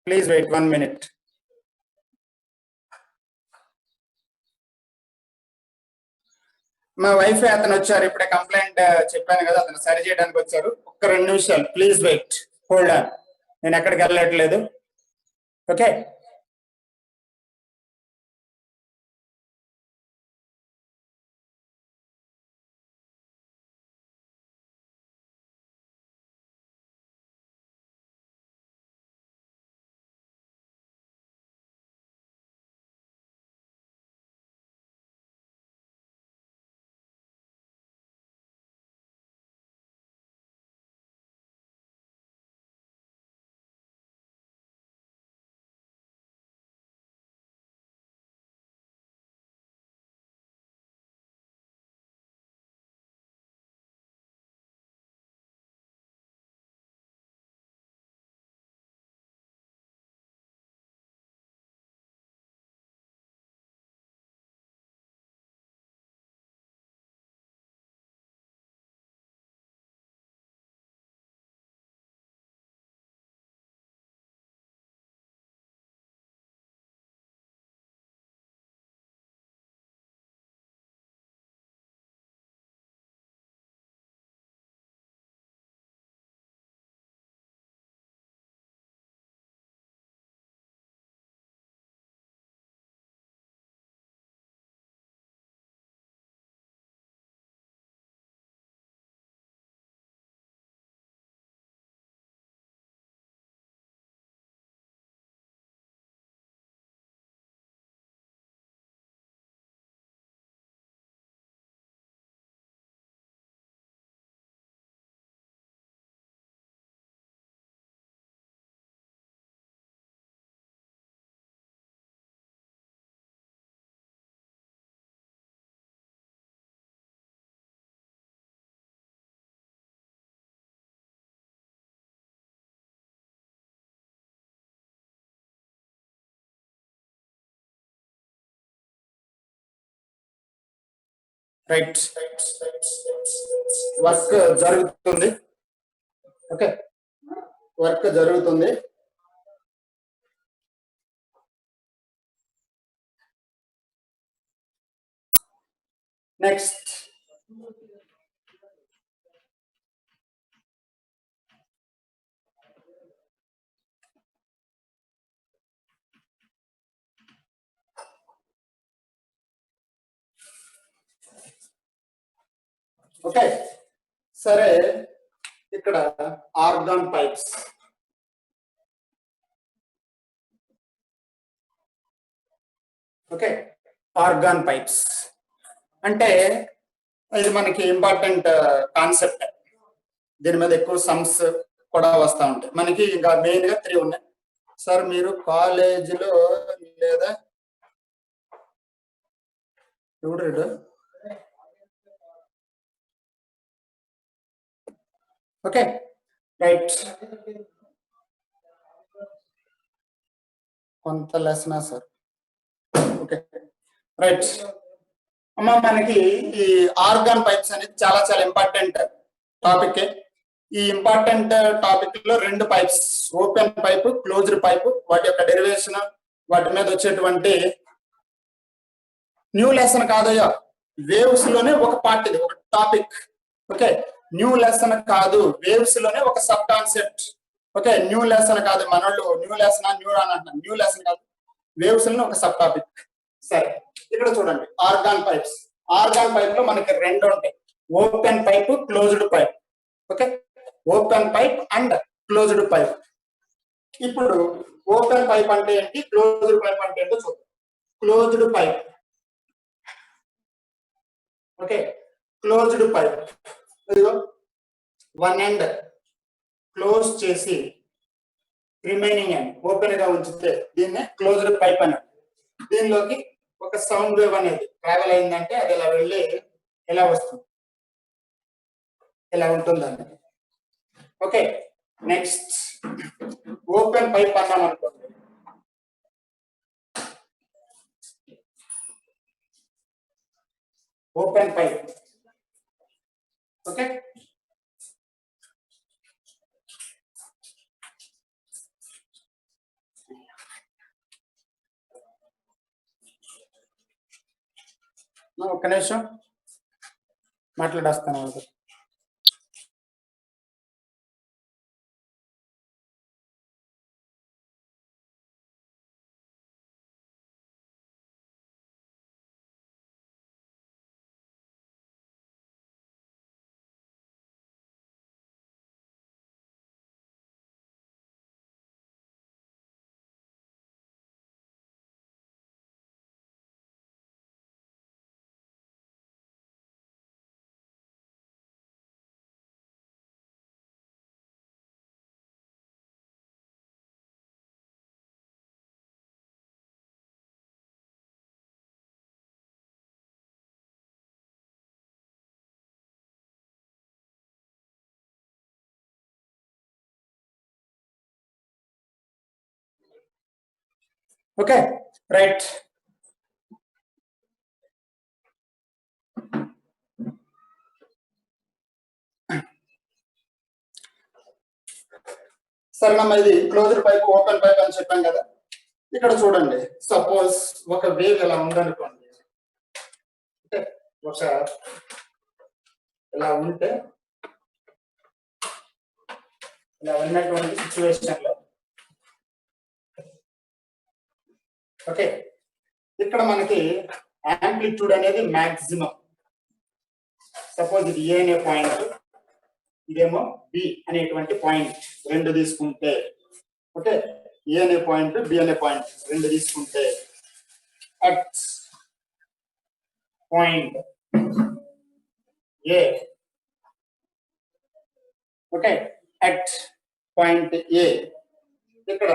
Please wait 1 minute. మా వైఫై అతను వచ్చారు. ఇప్పుడే కంప్లైంట్ చెప్పాను కదా, అతను సరి చేయడానికి వచ్చారు. ఒక్క 2 నిమిషాలు. Please wait, hold on. నేను ఎక్కడికి వెళ్ళట్లేదు. Okay, right. వర్క్ జరుగుతుంది. ఓకే, వర్క్ జరుగుతుంది. నెక్స్ట్ ఓకే, సరే. ఇక్కడ organ pipes. Okay, organ pipes అంటే ఇది మనకి ఇంపార్టెంట్ కాన్సెప్ట్. దీని మీద ఎక్కువ సమ్స్ కూడా వస్తూ ఉంటాయి మనకి. ఇంకా మెయిన్ గా 3 ఉన్నాయి. సార్ మీరు కాలేజీలో లేదా ఎవడు? Okay, right. కొంత లెసనా సార్? Okay, right. అమ్మా, మనకి ఈ ఆర్గాన్ పైప్స్ అనేది చాలా చాలా ఇంపార్టెంట్ టాపిక్. ఈ ఇంపార్టెంట్ టాపిక్ లో 2 pipes, open pipe, closed pipe, వాటి యొక్క డెరివేషన్, వాటి మీద వచ్చేటువంటి న్యూ లెసన్ కాదయ్యా. వేవ్స్ లోనే ఒక పార్ట్, ఇది ఒక టాపిక్. ఓకే, న్యూ లెసన్ కాదు, వేవ్స్ లోనే ఒక sub concept. Okay, new lesson కాదు. మనోళ్ళు న్యూ లెసన్ అంటున్నారు. న్యూ లెసన్ కాదు, వేవ్స్ లోనే ఒక సబ్ టాపిక్. సరే, ఇక్కడ చూడండి ఆర్గాన్ పైప్స్. ఆర్గాన్ పైప్ లో మనకి 2 ఉంటాయి, open pipe, closed pipe. Okay, open pipe and closed pipe. ఇప్పుడు ఓపెన్ పైప్ అంటే ఏంటి, క్లోజ్డ్ పైప్ అంటే ఏంటో చూద్దాం. Closed pipe, okay, closed pipe ఇదిగో వన్ ఎండ్ క్లోజ్ చేసి రిమైనింగ్ ఎండ్ ఓపెన్ గా ఉంచితే దీన్నే క్లోజ్డ్ పైప్ అన్నారు. దీనిలోకి ఒక సౌండ్ వేవ్ అనేది ట్రావెల్ అయిందంటే అది ఇలా వెళ్ళి ఎలా వస్తుంది, ఇలా ఉంటుందండి. ఓకే, నెక్స్ట్ ఓపెన్ పైప్ అన్నాం అనుకోండి. ఓపెన్ పైప్, ఓకే, ఒక్క నిమిషం మాట్లాడేస్తాను. Okay, right. సరేనమ్మా, ఇది క్లోజ్డ్ పైప్ ఓపెన్ పైప్ అని చెప్పాం కదా. ఇక్కడ చూడండి, సపోజ్ ఒక వేవ్ ఇలా ఉందనుకోండి, అంటే ఒక ఇలా ఉంటే, ఇలా ఉన్నటువంటి సిచ్యువేషన్ లో, ఓకే, ఇక్కడ మనకి యాంప్లిట్యూడ్ అనేది మాక్సిమం. సపోజ్ ఇది ఏ అనే పాయింట్, ఇదేమో బి అనేటువంటి పాయింట్, రెండు తీసుకుంటే, ఓకే, ఏ అనే పాయింట్ బి అనే పాయింట్ రెండు తీసుకుంటే, at point A, okay, at point A ఇక్కడ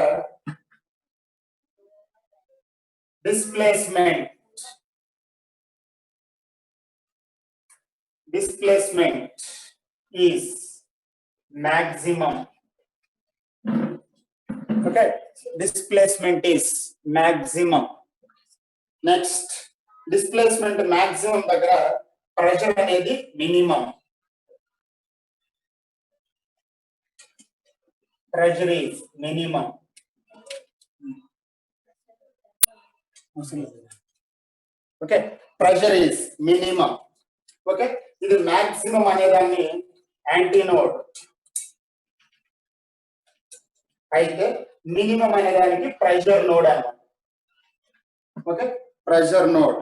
displacement is maximum. Okay, displacement is maximum. Next, displacement maximum దగ్గర pressure అనేది minimum. Pressure is minimum. Okay, pressure is minimum. Okay, ఇది maximum అనేదాన్ని antinode అయితే, minimum అనేదానికి pressure node అన్నమాట. Okay, pressure node.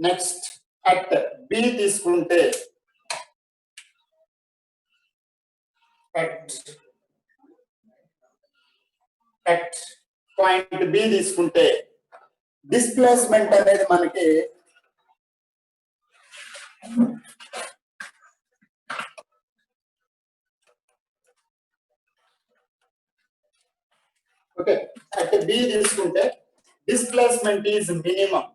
Next at B తీసుకుంటే, at point B తీసుకుంటే displacement అనేది మనకి ఓకే, అంటే బి తీసుకుంటే displacement is minimum.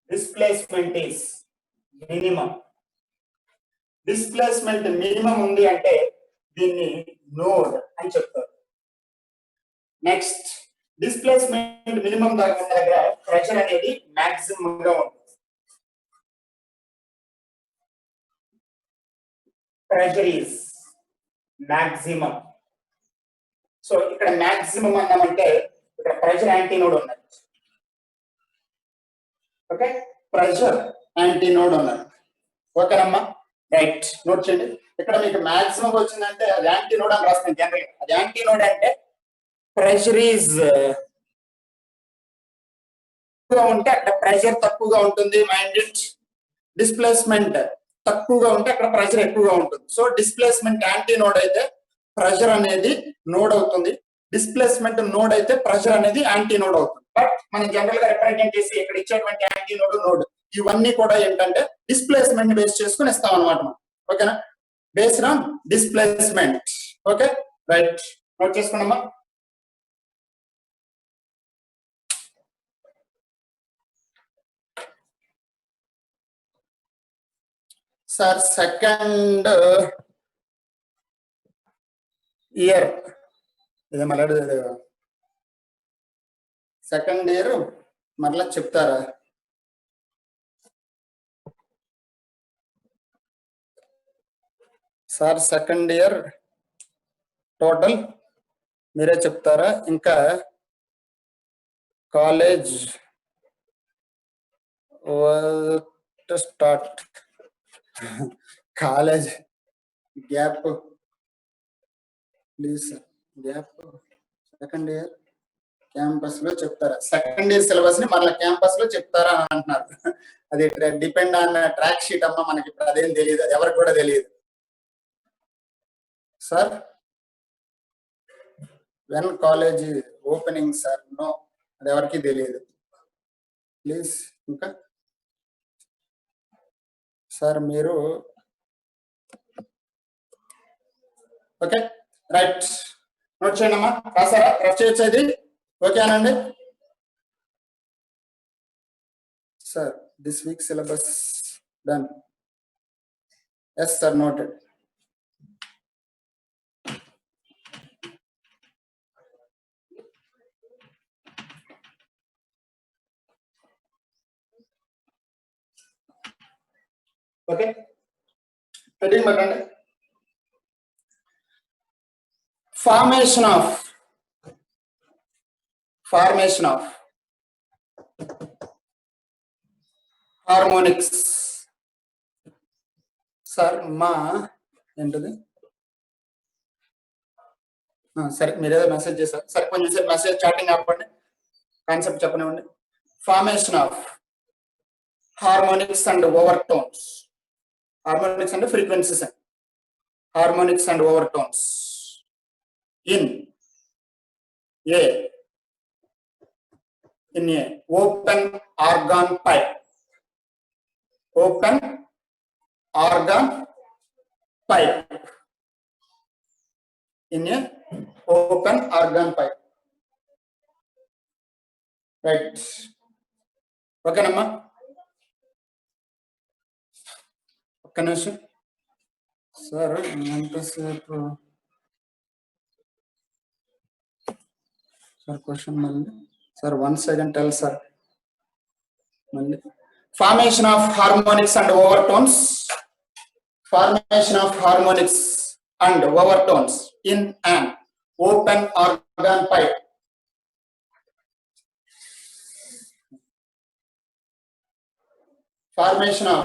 Displacement is minimum. Displacement minimum ఉంది అంటే దీన్ని నోడ్ అని చెప్తారు. నెక్స్ట్, డిస్ప్లేస్మెంట్ మినిమం దగ్గర ప్రెషర్ అనేది మాక్సిమం గా ఉంటుంది. Pressure is maximum. సో ఇక్కడ మాక్సిమం అన్నామంటే ఇక్కడ ప్రెషర్ యాంటీనోడ్ ఉన్నది. ఓకే, ప్రెషర్ యాంటీనోడ్ ఉన్నది. ఓకేనమ్మా, రైట్, నోట్ చేయండి. ఇక్కడ మీకు మాక్సిమం వచ్చిందంటే అది యాంటీనోడ్ అని రాస్తాను జనరల్. అది యాంటీనోడ్ అంటే ప్రెషర్ ఈజ్ ఉంటే అక్కడ ప్రెషర్ తక్కువగా ఉంటుంది. మైండ్ ఇట్, డిస్ప్లేస్మెంట్ తక్కువగా ఉంటే అక్కడ ప్రెషర్ ఎక్కువగా ఉంటుంది. సో డిస్ప్లేస్మెంట్ యాంటీ నోడ్ అయితే ప్రెషర్ అనేది నోడ్ అవుతుంది, డిస్ప్లేస్మెంట్ నోడ్ అయితే ప్రెషర్ అనేది యాంటీ నోడ్ అవుతుంది. బట్ మనం జనరల్ గా రిప్రజెంట్ చేసి ఇక్కడ ఇచ్చేటువంటి యాంటీ నోడ్ ఇవన్నీ కూడా ఏంటంటే డిస్ప్లేస్మెంట్ బేస్ చేసుకుని ఇస్తాం అనమాట మనం. ఓకేనా, based on displacement. Okay right, note చేసుకున్నామా. సార్ సెకండ్ ఇయర్ ఇదే మళ్ళీ సెకండ్ ఇయర్ మరలా చెప్తారా? సార్ సెకండ్ ఇయర్ టోటల్ మీరే చెప్తారా? ఇంకా college start college gap please sir, gap second year campus లో చెప్తారా? సెకండ్ ఇయర్ సిలబస్ ని మళ్ళీ క్యాంపస్ లో చెప్తారా అని అంటున్నారు. అది డిపెండ్ ఆన్ ట్రాక్ షీట్ అమ్మా, మనకి ఇప్పుడు అదేం తెలియదు, అది ఎవరికి కూడా తెలియదు. Sir when college opening sir, no అది ఎవరికి తెలియదు ప్లీజ్. ఇంకా సార్ మీరు ఓకే రైట్, నోట్ చేయండి అమ్మా. రాసారా? రఫ్ చేయొచ్చు ఇది, ఓకేనండి sir. This week syllabus done. Yes sir, noted. Okay, heading పెట్టండి. Formation of harmonics. సార్ మా ఏంటది? సరే, మీరేదో మెసేజ్ చేశారు. సరే కొంచెం సేపు మెసేజ్ చాటింగ్ ఆపండి, కాన్సెప్ట్ చెప్పనివ్వండి. Formation of harmonics and overtones. Harmonics అంటే frequencies, harmonics and overtones in a open organ pipe. Open organ pipe in a open organ pipe. Right, ఓకేనమ్మా. ఒక్క నిమిషం సార్, ఎంతసేపు సార్ క్వశ్చన్ మళ్ళీ sir? 1 second tell sir మళ్ళీ. Formation of harmonics and overtones. Formation of harmonics and overtones in an open organ pipe. Formation of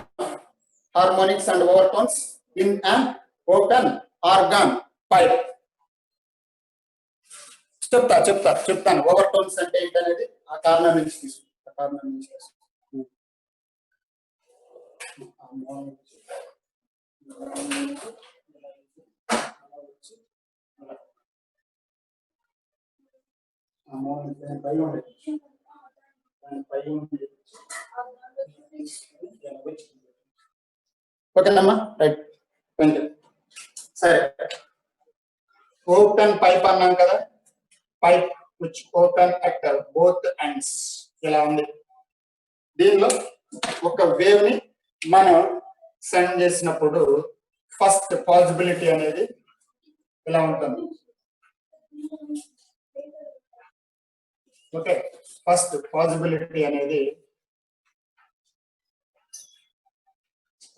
harmonics and overtones in an open organ pipe. చెప్తాను overtones అంటే ఏంటనేది ఆ కారణం నుంచి తీసుకుంటాను. ఓకేనమ్మా, రైట్. సరే, ఓపెన్ పైప్ అన్నాం కదా, pipe which open at both ends ఇలా ఉంది. దీనిలో ఒక వేవ్ ని మనం సెండ్ చేసినప్పుడు ఫస్ట్ పాసిబిలిటీ అనేది ఇలా ఉంటుంది. ఓకే, ఫస్ట్ పాసిబిలిటీ అనేది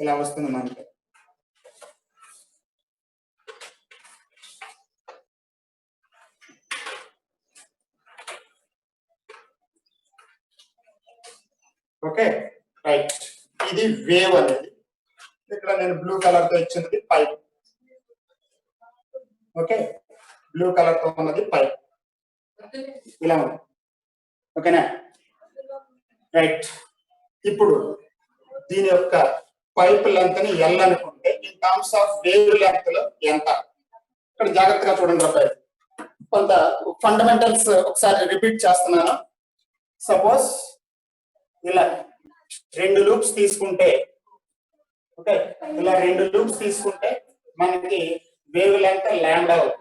ఇలా వస్తుంది మనకి. ఓకే రైట్, ఇది వేవ్ అనేది. ఇక్కడ నేను బ్లూ కలర్ తో ఇచ్చినది పైప్. ఓకే, బ్లూ కలర్ తో ఉన్నది పైప్ ఇలా ఉంది. ఓకేనా రైట్. ఇప్పుడు దీని యొక్క పైప్ లెంత్ ని L అనుకుంటే in terms of wave length లో ఎంత? ఇక్కడ జాగ్రత్తగా చూడండి అబ్బాయి, కొంత ఫండమెంటల్స్ ఒకసారి రిపీట్ చేస్తున్నాను. సపోజ్ ఇలా 2 లూప్స్ తీసుకుంటే, ఓకే, ఇలా 2 లూప్స్ తీసుకుంటే మనకి వేవ్ లెంత్ లాంబ్డా అవుతుంది.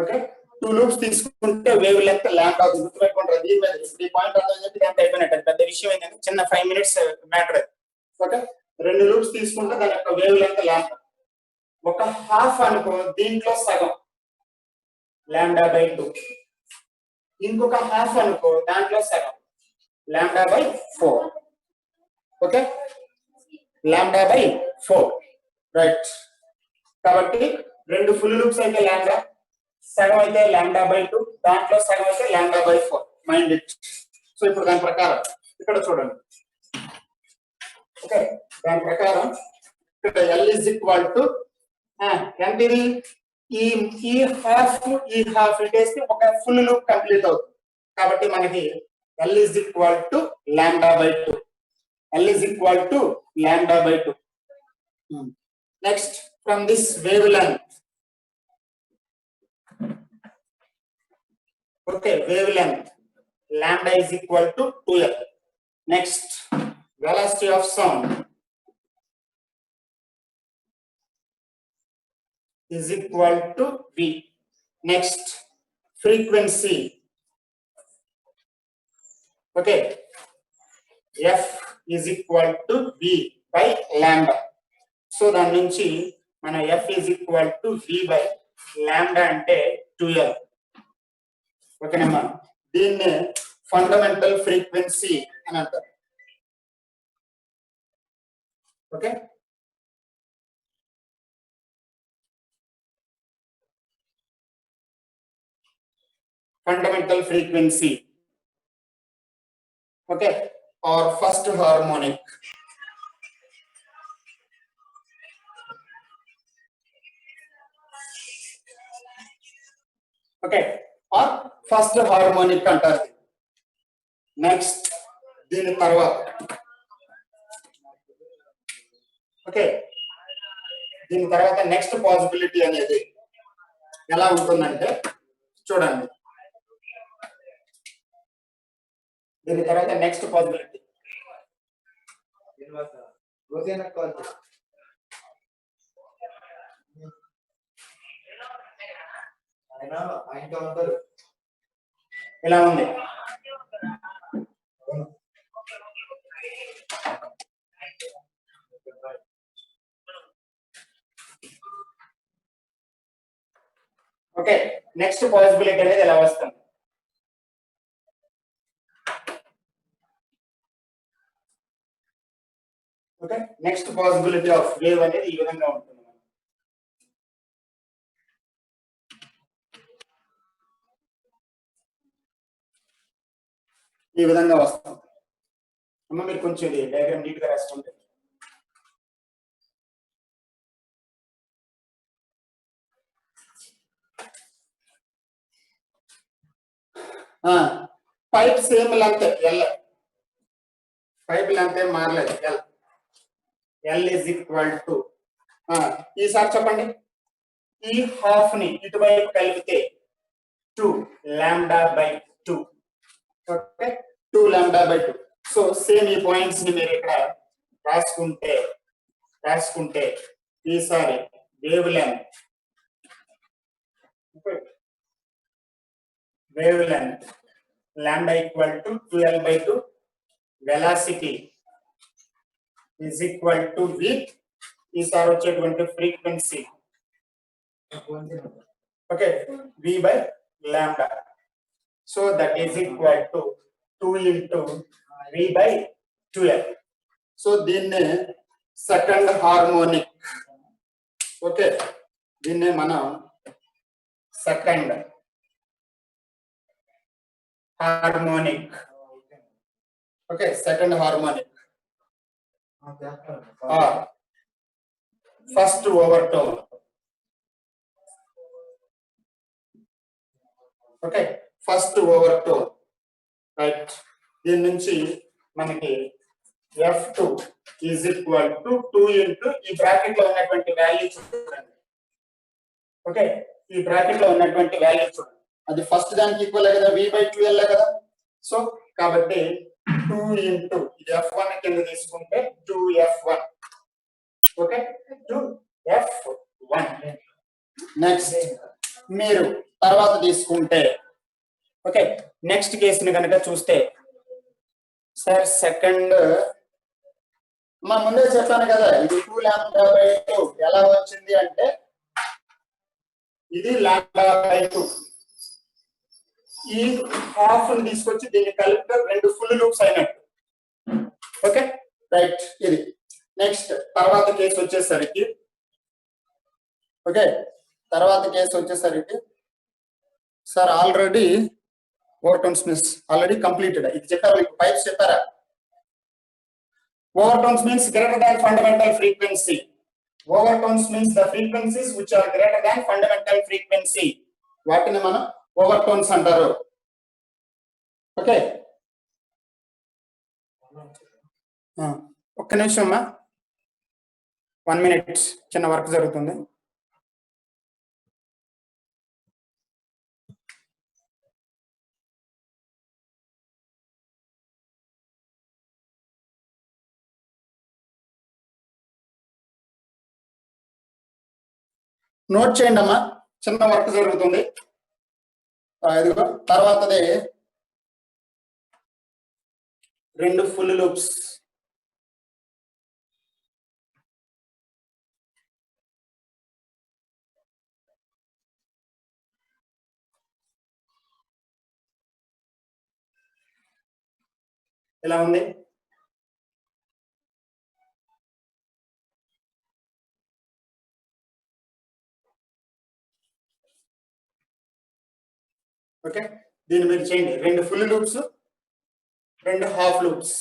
ఓకే, 2 లూప్స్ తీసుకుంటే వేవ్ లెంత్ లాంబ్డా అవుతుంది. గుర్తుపెట్టుకుంటారు దీని మీద. ఇప్పుడు ఈ పాయింట్ అర్థమైందంటే ఎంత అయిపోయినట్టు, పెద్ద విషయం ఏంటంటే చిన్న 5 minutes మ్యాటర్. ఓకే, 2 లూప్స్ తీసుకుంటే దాని యొక్క వేవ్ లెంత్ లాంబ్డా. ఒక హాఫ్ అనుకో, దీంట్లో సగం లాంబ్డా బై 2. ఇంకొక హాఫ్ అనుకో, దాంట్లో సగం lambda by 4. Okay, lambda by 4, right. కాబట్టి 2 ఫుల్ లూప్స్ అయితే లాంబ్డా, సగం అయితే లాంబ్డా బై 2, దాంట్లో సగం అయితే lambda by 4. Mind it. So ఇప్పుడు దాని ప్రకారం ఇక్కడ చూడండి. ఓకే, దాని ప్రకారం ఇక్కడ L ఇస్ ఈక్వల్ టు ఎంత? ఇది ఈ హాఫ్ ఇటేస్తే ఒక ఫుల్ లూప్ కంప్లీట్ అవుతుంది. కాబట్టి మనకి L is equal to lambda by 2. L is equal to lambda by 2. Next, from this wavelength, okay, wavelength lambda is equal to 2L. Next, velocity of sound is equal to V. Next, frequency, okay, F is equal to V by lambda. So దాని నుంచి మన F is equal to V by lambda అంటే 2L. ఓకేనమ్మా, దీన్ని fundamental frequency అని అంటారు. Okay, fundamental frequency, okay, or first harmonic. Okay, or first harmonic అంటారు. Next దీని తర్వాత, ఓకే, దీని తర్వాత నెక్స్ట్ పాసిబిలిటీ అనేది ఎలా ఉంటుందంటే చూడండి. దీని తర్వాత నెక్స్ట్ పాసిబిలిటీ ఇలా ఉంది. ఓకే, నెక్స్ట్ పాసిబిలిటీ అనేది ఎలా వస్తుంది? Okay, next possibility of wave అనేది ఈ విధంగా ఉంటుంది. ఈ విధంగా వస్తుంది. అమ్మ మీరు కొంచెం ఇది డయాగ్రామ్ నీట్ గా రాసుకుంటే. Pipe same length L, pipe length ఏం మారలేదు. L is equal to, ఈసారి చెప్పండి, ఈ హాఫ్ ని ఇటువైపు కలిపితే 2 lambda by 2. Okay, 2 lambda by 2. So same ఈ పాయింట్స్ ని మీరు ఇక్కడ రాసుకుంటే ఈసారి wave length lambda equal to 2L by 2, velocity is equal to V, ఈసారి వచ్చేటువంటి frequency, okay, V by lambda. So that is equal to 2 into V by 2L. So దీన్ని second harmonic, okay, దీన్ని మనం second harmonic, okay, second harmonic or first overtone. Okay, first overtone, right. దీని నుంచి మనకి F2 is equal to 2 into ఈ bracket లో ఉన్నటువంటి value చూడండి. ఓకే, ఈ బ్రాకెట్ లో ఉన్నటువంటి వాల్యూ చూడండి. అది ఫస్ట్ దానికి ఈక్వల్ కదా, v/2l కదా. సో కాబట్టి 2 into ఇది f1 కింద తీసుకుంటే 2f1. Okay, 2f1. నెక్స్ట్ మీరు తర్వాత తీసుకుంటే ఓకే, నెక్స్ట్ కేసుని కనుక చూస్తే సార్ సెకండ్ మా ముందే చెప్పాను కదా, ఇది 2λ/2 ఎలా వచ్చింది అంటే ఇది λ/2. ఈ హాఫ్ ని తీసుకొచ్చి దీన్ని కలిపితే 2 ఫుల్ లూప్స్ అయినట్టు. Okay right. ఇది నెక్స్ట్ తర్వాత కేసు వచ్చేసరికి ఓకే, తర్వాత కేసు వచ్చేసరికి sir already overtones means already completed. ఇది చెప్పారా మీకు, పైప్స్ చెప్పారా? Overtones means greater than fundamental frequency. Overtones means the frequencies which are greater than fundamental frequency. వాటిని మనం ఓవర్టోన్స్ అంటారు. ఓకే, ఒక్క నిమిషం అమ్మా, 1 minute చిన్న వర్క్ జరుగుతుంది. నోట్ చేయండి అమ్మా, చిన్న వర్క్ జరుగుతుంది. ఇదిగో తర్వాతదే 2 ఫుల్ లూప్స్. ఎలా ఉంది? ఓకే, దీన్ని మీరు చేయండి. 2 full loops, 2 half loops.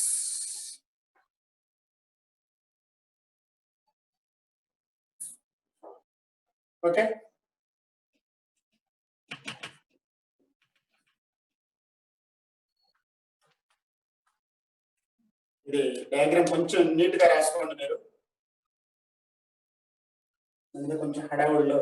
Okay, ఇది డయాగ్రామ్ కొంచెం నీట్ గా రాసుకోండి మీరు, అందుకే కొంచెం హడావుడిలో.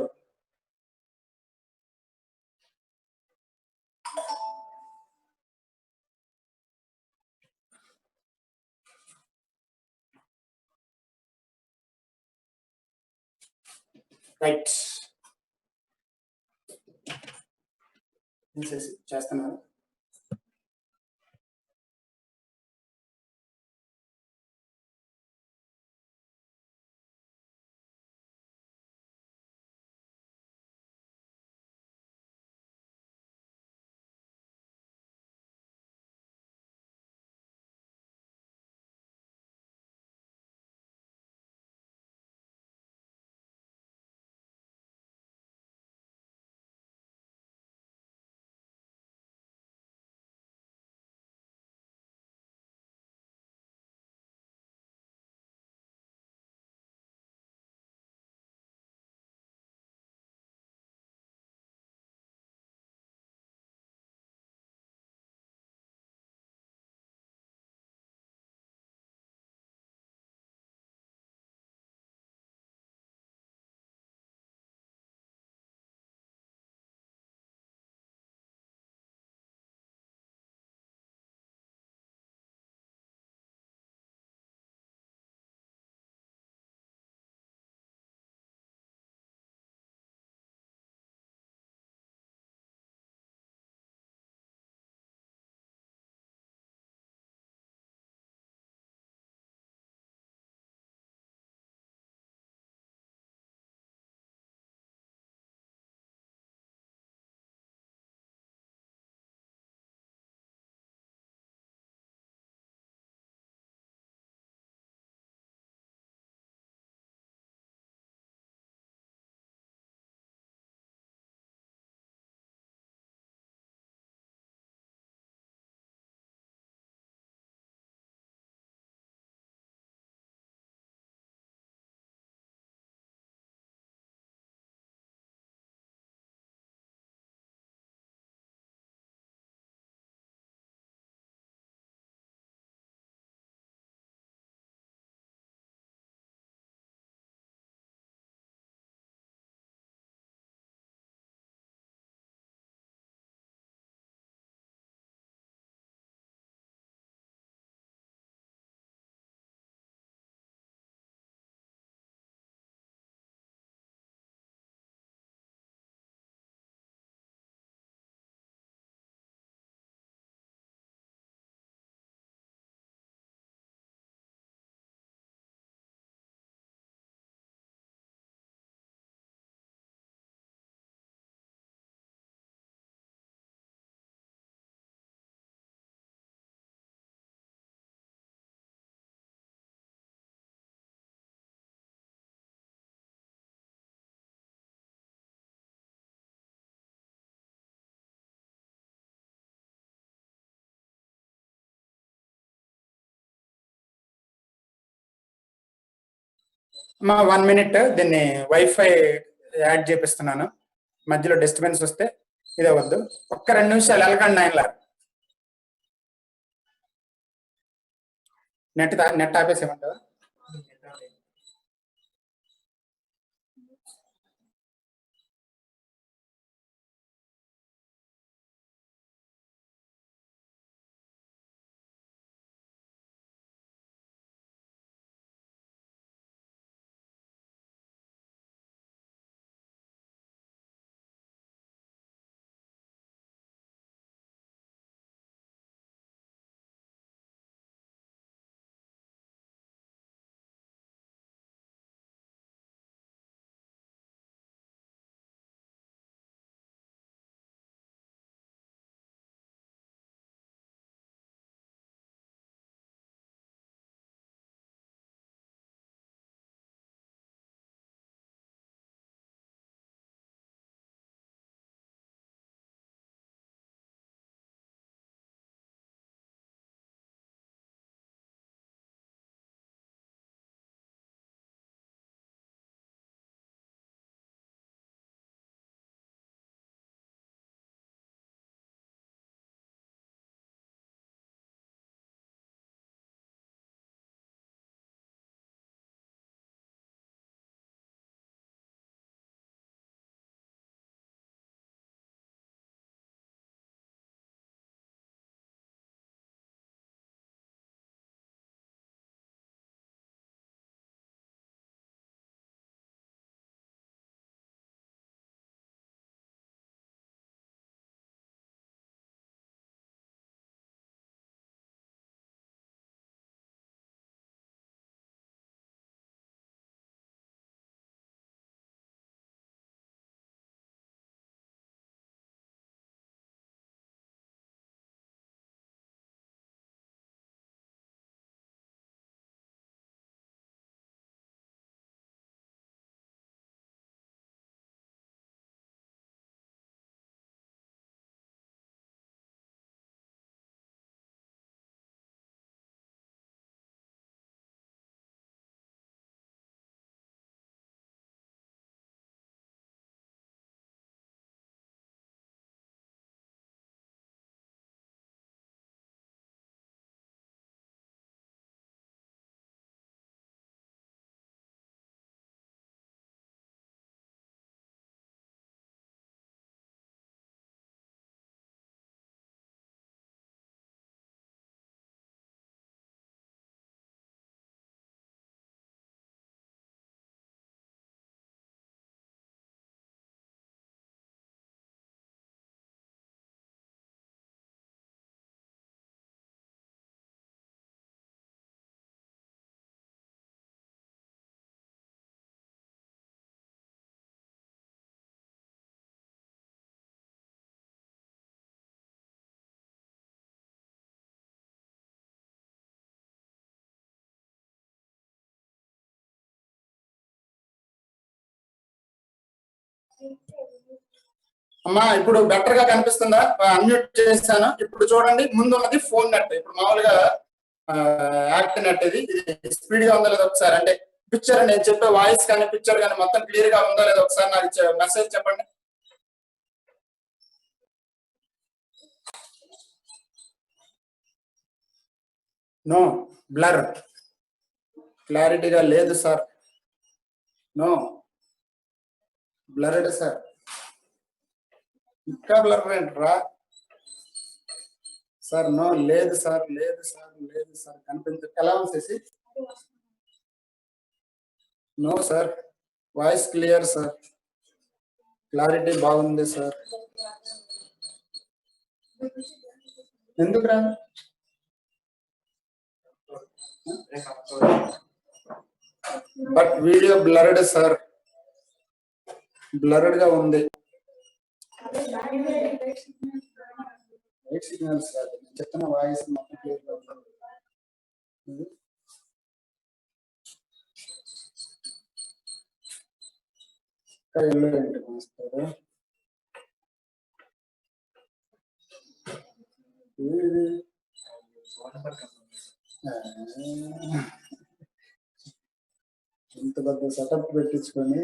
రైట్ చేస్తున్నారు. మా 1 మినిట్ దీన్ని వైఫై యాడ్ చేపిస్తున్నాను. మధ్యలో డిస్టర్బెన్స్ వస్తే ఇదే వద్దు. ఒక్క 2 నిమిషాలు వెళ్ళకండి నాయనలా. నెట్ ఆపేసేయమంటావా? అమ్మా ఇప్పుడు బెటర్ గా కనిపిస్తుందా? అన్మ్యూట్ చేశాను. ఇప్పుడు చూడండి, ముందు ఉన్నది ఫోన్ నెట్. ఇప్పుడు మామూలుగా యాక్ట్ నెట్ ఇది స్పీడ్ గా ఉందా లేదా ఒకసారి, అంటే పిక్చర్, నేను చెప్పే వాయిస్ కానీ పిక్చర్ కానీ మొత్తం క్లియర్ గా ఉందా లేదా ఒకసారి నాకు మెసేజ్ చెప్పండి. నో, బ్లర్, క్లారిటీగా లేదు సార్. No, blurred sir. ఇంకా బ్లర్ ఏంట్రా సార్? నో, లేదు సార్, లేదు సార్, లేదు సార్, కనిపించ. ఎలా ఉంది? No sir, voice clear sir, clarity బాగుంది సార్. ఎందుకు రా? But video blurred sir, blurred గా ఉంది. రైట్ సిగ్నల్స్ చెప్తున్న వాయిస్ మొత్తం క్లియర్ గా ఉంది. ఏంటి మాస్టర్? ఇంత పెద్ద సెటప్ పెట్టించుకొని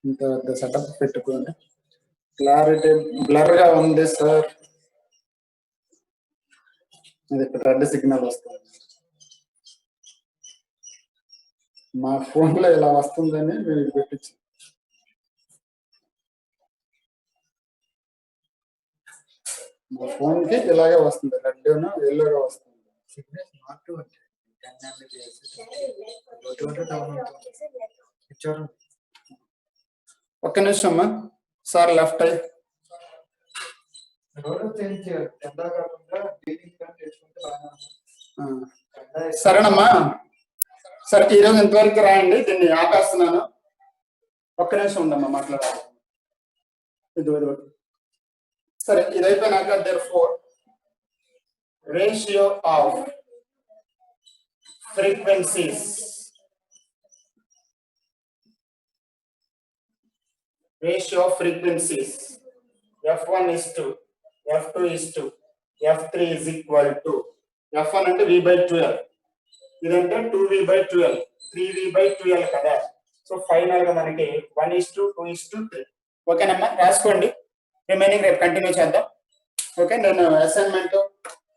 ఇంత పెద్ద సెటప్ పెట్టుకొని క్లారిటీ బ్లర్ గా ఉంది సార్. అది ఇక్కడ రెడ్ సిగ్నల్ వస్తుంది. మా ఫోన్ లో ఇలా వస్తుందని మీరు పెట్టించు. మా ఫోన్ కి ఇలాగే వస్తుంది, రెడ్ ఎల్లోగా వస్తుంది. ఒక్క నిమిషం అమ్మా సార్, లెఫ్ట్ అయ్యి సరేనమ్మా. సరే ఈరోజు ఇంతవరకు రాయండి, దీన్ని ఆపేస్తున్నాను. ఒక్క నిమిషం ఉండమ్మా మాట్లాడాలి. ఇది సరే, ఇది అయిపోయినాక therefore ratio of frequencies f1 is to f2 is to f3 is equal to f1 అంటే v by 12, ఇదంటే 2v by 12, 3v by 12 కదా. సో ఫైనల్ గా మనకి 1 is to 2 is to 3. ఓకేనమ్మా, రాసుకోండి. రిమైనింగ్ రేపు కంటిన్యూ చేద్దాం. ఓకే, నేను అసైన్మెంట్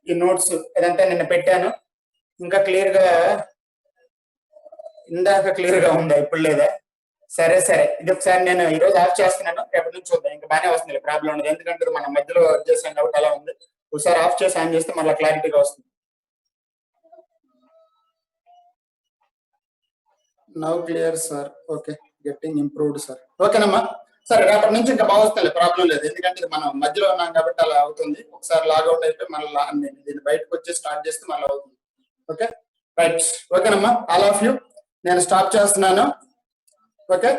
ఈ నోట్స్ ఇదంతా నిన్న పెట్టాను. ఇంకా క్లియర్ గా ఇందాక క్లియర్ గా ఉందా, ఇప్పుడు లేదా? సరే సరే, ఇది ఒకసారి నేను ఈ రోజు ఆఫ్ చేస్తున్నాను, రేపటి నుంచి చూద్దాం. ఇంకా బాగానే వస్తుంది, ప్రాబ్లం ఉండదు. ఎందుకంటే మనం మధ్యలో వర్క్ చేసాం కాబట్టి అలా ఉంది. ఒకసారి ఆఫ్ చేసి ఆన్ చేస్తే మళ్ళీ క్లారిటీగా వస్తుంది. Now clear sir. Okay, getting improved sir. ఓకేనమ్మా, సరే రేపటి నుంచి ఇంకా బాగా వస్తుంది, ప్రాబ్లం లేదు. ఎందుకంటే ఇది మనం మధ్యలో ఉన్నాం కాబట్టి అలా అవుతుంది. ఒకసారి లాగౌట్ అయిపోయి మళ్ళీ దీన్ని బయటకు వచ్చి స్టార్ట్ చేస్తే మళ్ళీ అవుతుంది. ఓకే రైట్, ఓకేనమ్మా, ఆల్ ఆఫ్ యూ. నేను స్టాప్ చేస్తున్నాను. ఓకే,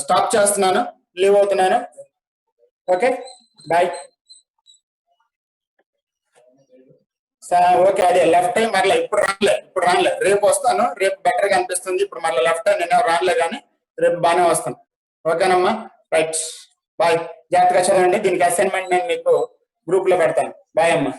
స్టాప్ చేస్తున్నాను, లీవ్ అవుతున్నాను. Okay, bye. ఓకే, అదే లెఫ్ట్ టైం మరలా ఇప్పుడు రానులే, రేపు వస్తాను. రేపు బెటర్ గా అనిపిస్తుంది. ఇప్పుడు మళ్ళీ లెఫ్ట్ టైం నేను రానులే, కానీ రేపు బాగానే వస్తాను. ఓకేనమ్మా, రైట్, బాయ్. జాగ్రత్తగా చదవండి. దీనికి అసైన్మెంట్ నేను మీకు గ్రూప్ లో పెడతాను. బాయ్ అమ్మా.